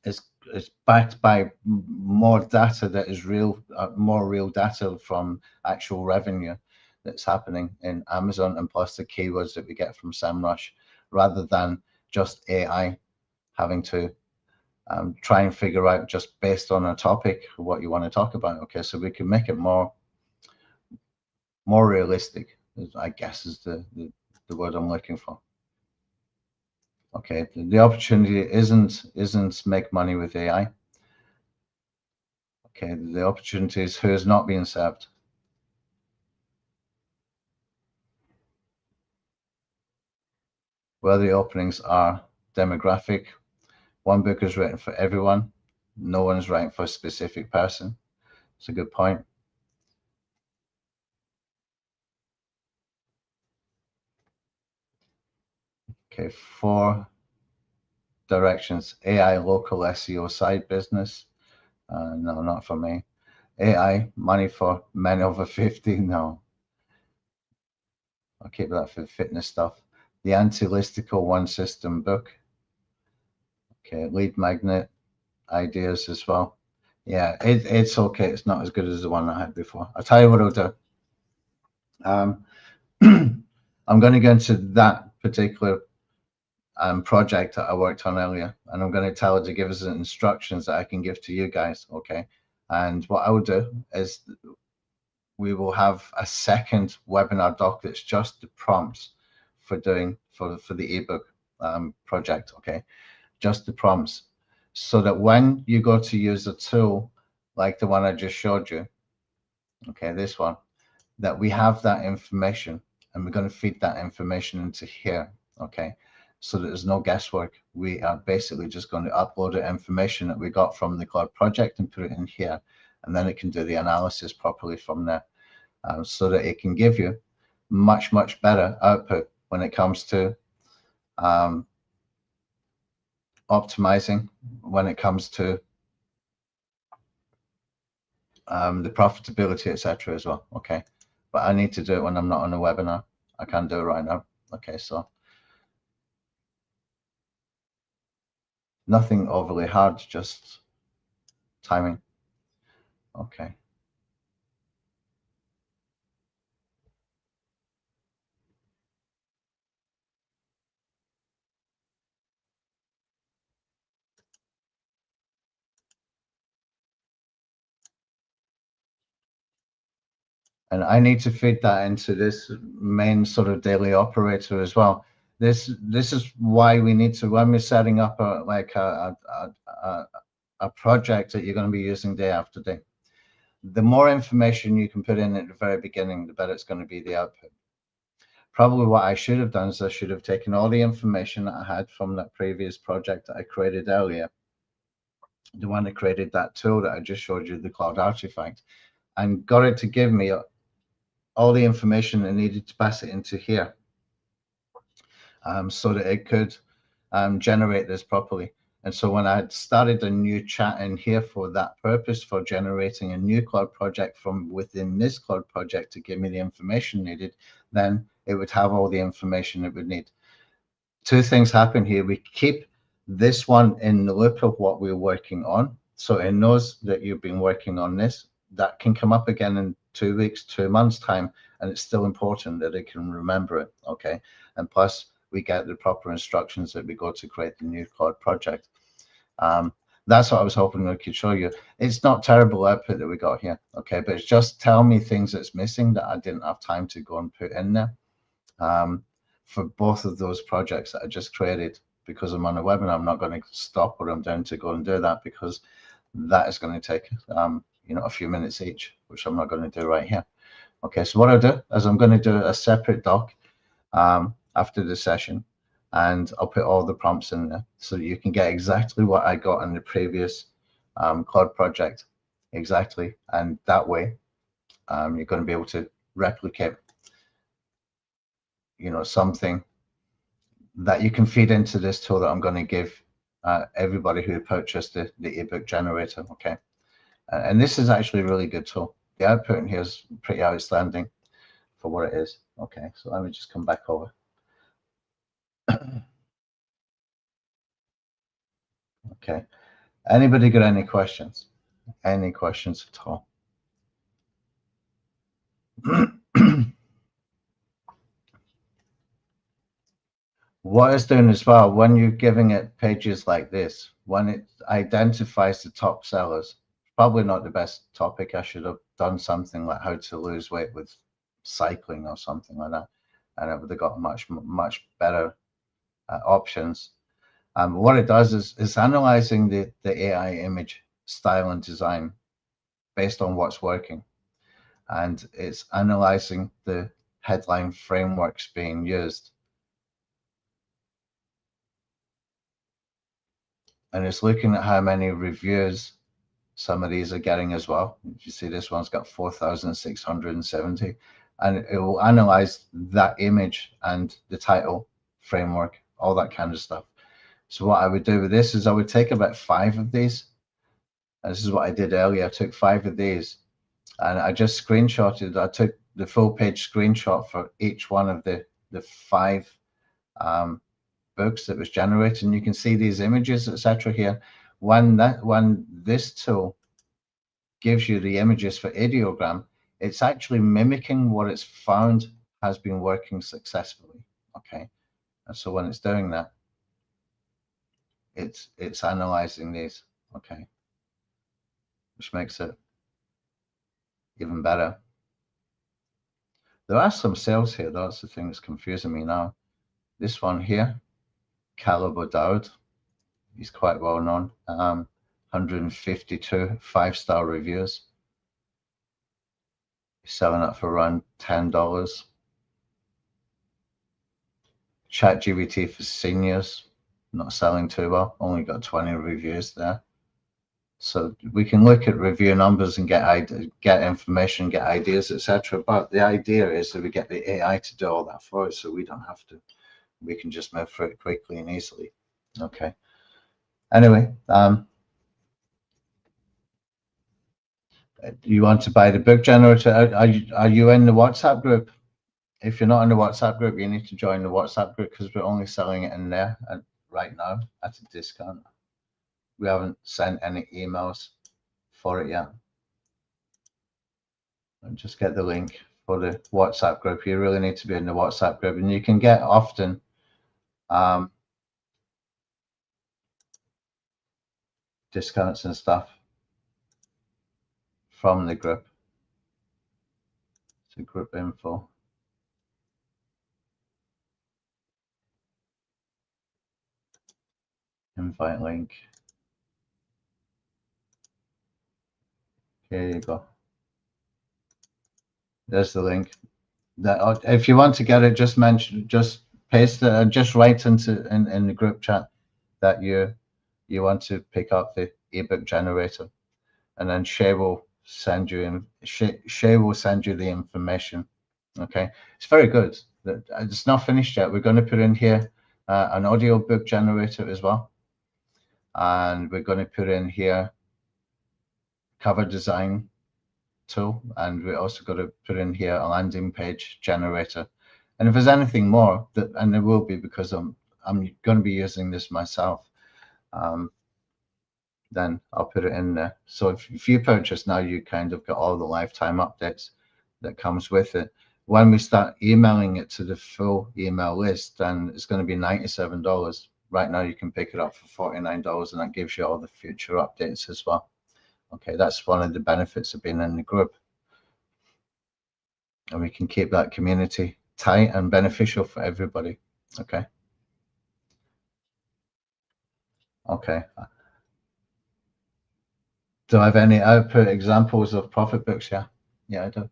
it's it's backed by more data that is real, more real data from actual revenue that's happening in Amazon, and plus the keywords that we get from SEMrush, rather than just AI having to try and figure out just based on a topic what you want to talk about. Okay, so we can make it more realistic, I guess is the word I'm looking for. Okay, the opportunity isn't make money with AI. Okay, the opportunity is who is not being served. Where the openings are demographic. One book is written for everyone. No one is writing for a specific person. It's a good point. Okay, 4 directions. AI local SEO side business. No, not for me. AI money for men over 50. No, I'll keep that for fitness stuff. The anti-listicle one system book. Okay, lead magnet ideas as well. Yeah, it's okay. It's not as good as the one I had before. I'll tell you what I'll do. I'm going to go into that particular project that I worked on earlier, and I'm going to tell her to give us instructions that I can give to you guys. Okay, and what I will do is we will have a second webinar doc that's just the prompts for doing for the ebook project. Okay, just the prompts, so that when you go to use a tool like the one I just showed you, okay, this one, that we have that information, and we're going to feed that information into here. Okay, so that there's no guesswork. We are basically just going to upload the information that we got from the Claude project and put it in here, and then it can do the analysis properly from there, so that it can give you much better output when it comes to optimizing, when it comes to the profitability, etc. as well. Okay, but I need to do it when I'm not on a webinar. I can't do it right now. Okay, so nothing overly hard, just timing. Okay. And I need to feed that into this main sort of daily operator as well. This is why we need to, when we're setting up a project that you're going to be using day after day, the more information you can put in at the very beginning, the better it's going to be the output. Probably what I should have done is I should have taken all the information that I had from that previous project that I created earlier, the one that created that tool that I just showed you, the Cloud Artifact, and got it to give me all the information I needed to pass it into here, so that it could generate this properly. And so when I had started a new chat in here for that purpose, for generating a new Claude project from within this Claude project to give me the information needed, then it would have all the information it would need. 2 things happen here. We keep this one in the loop of what we're working on, so it knows that you've been working on this. That can come up again in 2 weeks, 2 months time, and it's still important that it can remember it. Okay, and plus we get the proper instructions that we go to create the new Claude project. That's what I was hoping I could show you. It's not terrible output that we got here, okay, but it's just tell me things that's missing that I didn't have time to go and put in there. For both of those projects that I just created, because I'm on a webinar, I'm not going to stop what I'm doing to go and do that, because that is going to take a few minutes each, which I'm not going to do right here. Okay, so what I'll do is I'm going to do a separate doc after the session, and I'll put all the prompts in there so that you can get exactly what I got in the previous Claude project, exactly, and that way you're going to be able to replicate something that you can feed into this tool that I'm going to give everybody who purchased the ebook generator. Okay, and this is actually a really good tool. The output in here is pretty outstanding for what it is. Okay, so let me just come back over. Okay, Anybody got any questions? Any questions at all? What it's doing as well, when you're giving it pages like this, when it identifies the top sellers, probably not the best topic. I should have done something like how to lose weight with cycling or something like that, and it would have got much better options. What it does is it's analyzing the AI image style and design based on what's working, and it's analyzing the headline frameworks being used, and it's looking at how many reviews some of these are getting as well. If you see, this one's got 4,670, and it will analyze that image and the title, framework, all that kind of stuff. So what I would do with this is I would take about 5 of these. And this is what I did earlier. I took 5 of these and I just screenshotted. I took the full page screenshot for each one of the 5 books that was generated. And you can see these images, etc. here. When this tool gives you the images for ideogram, it's actually mimicking what it's found has been working successfully. Okay, and so when it's doing that, it's analyzing these. Okay, which makes it even better. There are some sales here. That's the thing that's confusing me now. This one here, Caleb O'Dowd, he's quite well known. 152 5-star reviews. He's selling it for around $10. ChatGPT for seniors, not selling too well. Only got 20 reviews there. So we can look at review numbers and get information, get ideas, etc. But the idea is that we get the AI to do all that for us, so we don't have to. We can just move through it quickly and easily. Okay. Anyway, you want to buy the book generator? Are you in the WhatsApp group? If you're not in the WhatsApp group, you need to join the WhatsApp group because we're only selling it in there right now at a discount. We haven't sent any emails for it yet. And just get the link for the WhatsApp group. You really need to be in the WhatsApp group, and you can get often discounts and stuff from the group. So group info. Invite link. Here you go. There's the link. That if you want to get it, just paste it and just write in the group chat that you want to pick up the ebook generator, and then Shay will send you the information. Okay, it's very good. It's not finished yet. We're going to put in here an audio book generator as well, and we're going to put in here cover design tool, and we're also going to put in here a landing page generator. And if there's anything more, and there will be, because I'm going to be using this myself, then I'll put it in there. So if you purchase now, you kind of got all the lifetime updates that comes with it. When we start emailing it to the full email list, then it's going to be $97. Right now you can pick it up for $49, and that gives you all the future updates as well. Okay, that's one of the benefits of being in the group. And we can keep that community tight and beneficial for everybody. Okay. Okay. Do I have any output examples of profit books? Yeah. Yeah, I do.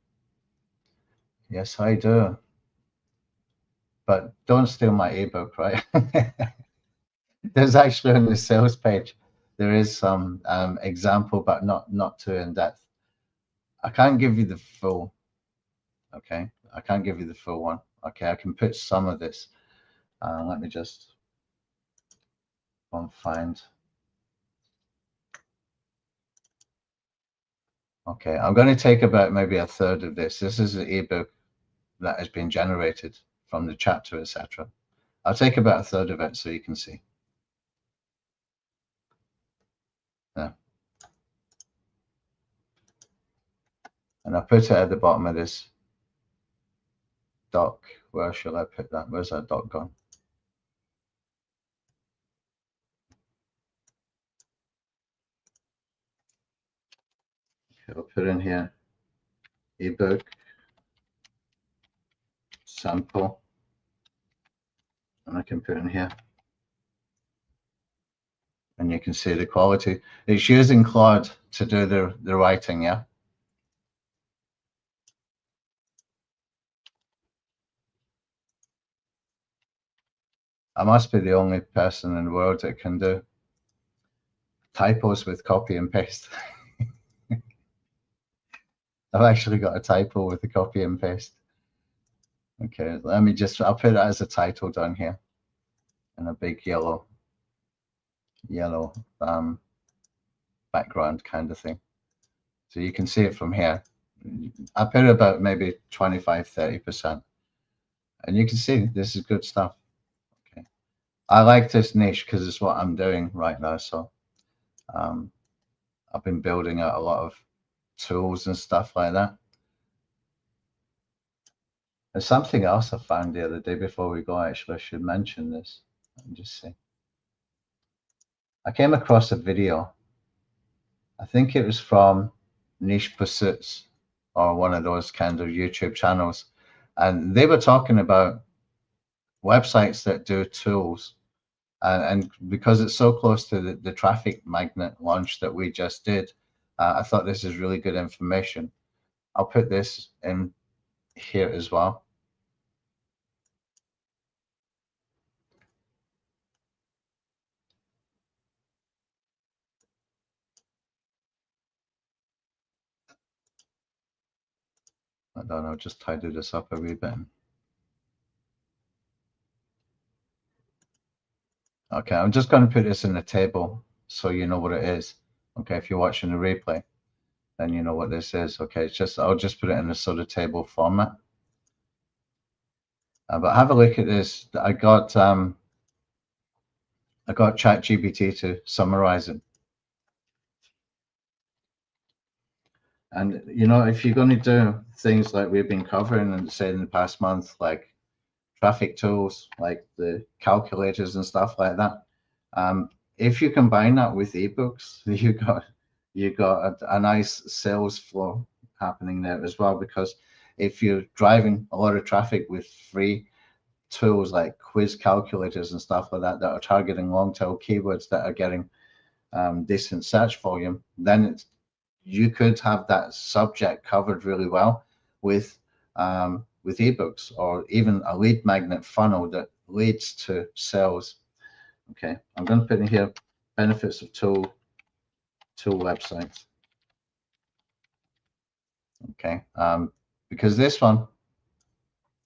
Yes, I do. But don't steal my ebook, right? There's actually on the sales page, there is some example, but not too in depth. I can't give you the full. Okay, I can't give you the full one. Okay, I can put some of this. Let me just find. Okay, I'm going to take about maybe a third of this. This is the ebook that has been generated from the chapter, etc. I'll take about a third of it so you can see. Yeah. And I put it at the bottom of this doc. Where shall I put that? Where's that doc gone? Okay, I'll put in here ebook sample, and I can put in here, and you can see the quality. It's using Claude to do the writing, yeah. I must be the only person in the world that can do typos with copy and paste. I've actually got a typo with the copy and paste. Okay, let me just, I'll put it as a title down here and a big yellow background kind of thing. So you can see it from here. I put it about maybe 25–30%. And you can see this is good stuff. Okay. I like this niche because it's what I'm doing right now. So I've been building out a lot of tools and stuff like that. There's something else I found the other day before we go. Actually, I should mention this. Let me just see. I came across a video. I think it was from Niche Pursuits or one of those kind of YouTube channels. And they were talking about websites that do tools. And because it's so close to the traffic magnet launch that we just did, I thought this is really good information. I'll put this in here as well. I don't know, just tidy this up a wee bit. Okay, I'm just going to put this in the table so you know what it is. Okay, if you're watching the replay, then you know what this is. Okay, it's just, I'll just put it in a sort of table format. But have a look at this. I got ChatGPT to summarize it. And you know, if you're going to do things like we've been covering and say in the past month, like traffic tools, like the calculators and stuff like that, if you combine that with ebooks, you got a nice sales flow happening there as well. Because if you're driving a lot of traffic with free tools like quiz calculators and stuff like that that are targeting long tail keywords that are getting decent search volume, then you could have that subject covered really well with ebooks, or even a lead magnet funnel that leads to sales. Okay, I'm going to put in here benefits of tool websites. Okay, because this one,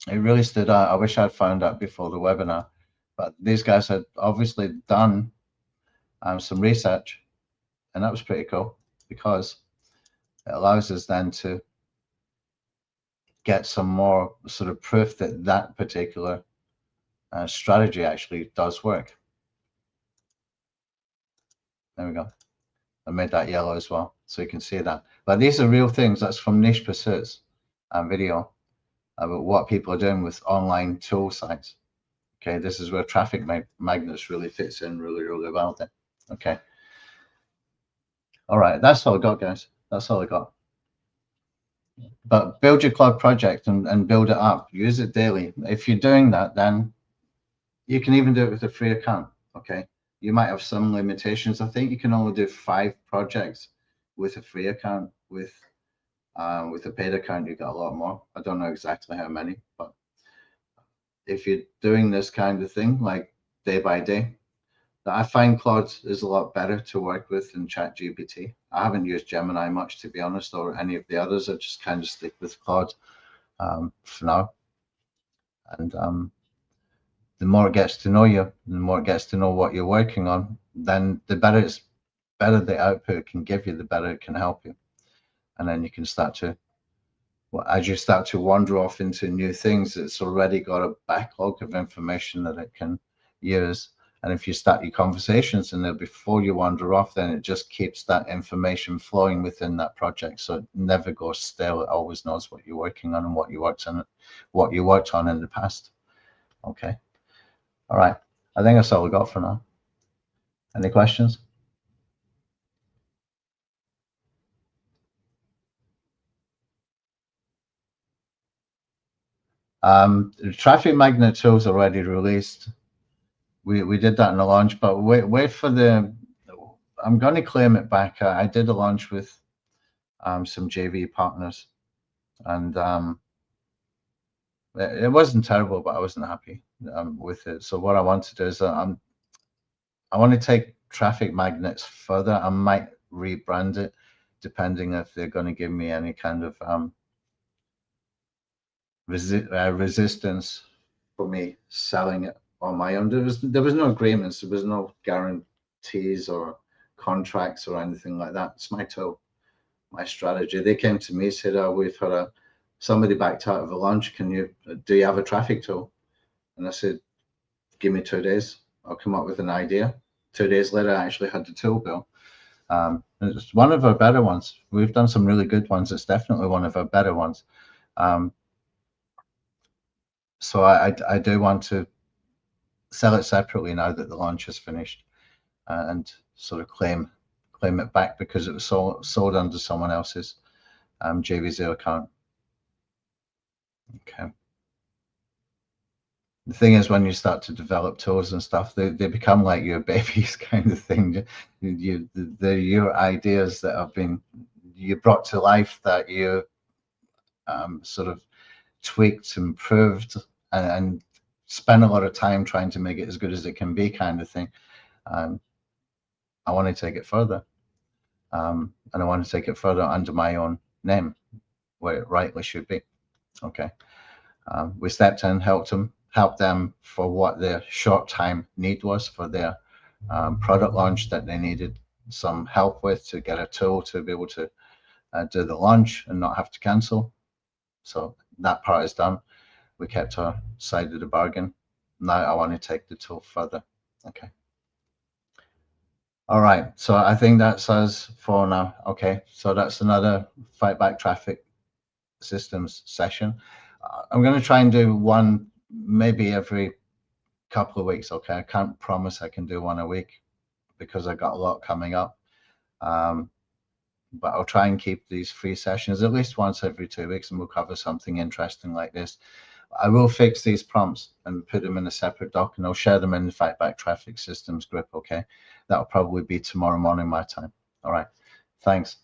it really stood out. I wish I'd found out before the webinar, but these guys had obviously done some research, and that was pretty cool because it allows us then to get some more sort of proof that that particular strategy actually does work. There we go. I made that yellow as well, so you can see that. But these are real things. That's from Niche Pursuits video about what people are doing with online tool sites. Okay, this is where traffic magnets really fits in really, really well then. Okay. All right, that's all I got, guys. That's all I got. But build your Claude project and build it up. Use it daily. If you're doing that, then you can even do it with a free account. Okay. You might have some limitations. I think you can only do 5 projects with a free account. With a paid account, you got a lot more. I don't know exactly how many, but if you're doing this kind of thing, like day by day, I find Claude is a lot better to work with than ChatGPT. I haven't used Gemini much, to be honest, or any of the others. I just kind of stick with Claude for now. And the more it gets to know you, the more it gets to know what you're working on, then the better the output it can give you, the better it can help you. And then you can start to, well, as you start to wander off into new things, it's already got a backlog of information that it can use. And if you start your conversations in there before you wander off, then it just keeps that information flowing within that project. So it never goes stale. It always knows what you're working on and what you worked on in the past. Okay. All right. I think that's all we got for now. Any questions? The traffic magnet tool is already released. We did that in the launch, but wait for the. I'm going to claim it back. I did a launch with some JV partners, and it wasn't terrible, but I wasn't happy with it. So what I want to do is I want to take traffic magnets further. I might rebrand it, depending if they're going to give me any kind of resistance for me selling it on my own. There was no agreements. There was no guarantees or contracts or anything like that. It's my tool, my strategy. They came to me, said, "Oh, we've had somebody backed out of a launch. Do you have a traffic tool?" And I said, "Give me 2 days. I'll come up with an idea." 2 days later, I actually had the tool built. It's one of our better ones. We've done some really good ones. It's definitely one of our better ones. So I do want to sell it separately now that the launch is finished, and sort of claim it back because it was sold under someone else's JV0 account. Okay. The thing is, when you start to develop tools and stuff, they become like your babies kind of thing. They're your ideas that have been you brought to life, that you sort of tweaked, improved, and spent a lot of time trying to make it as good as it can be, kind of thing. I want to take it further, and I want to take it further under my own name, where it rightly should be. Okay. We stepped in, helped them for what their short time need was for their product launch that they needed some help with, to get a tool to be able to do the launch and not have to cancel. So that part is done. We kept our side of the bargain. Now I want to take the tool further. Okay. All right. So I think that's us for now. Okay. So that's another Fight Back Traffic Systems session. I'm going to try and do one maybe every couple of weeks. Okay. I can't promise I can do one a week because I got a lot coming up. But I'll try and keep these free sessions at least once every 2 weeks, and we'll cover something interesting like this. I will fix these prompts and put them in a separate doc, and I'll share them in the Fight Back Traffic Systems group. Okay. That'll probably be tomorrow morning my time. All right. Thanks.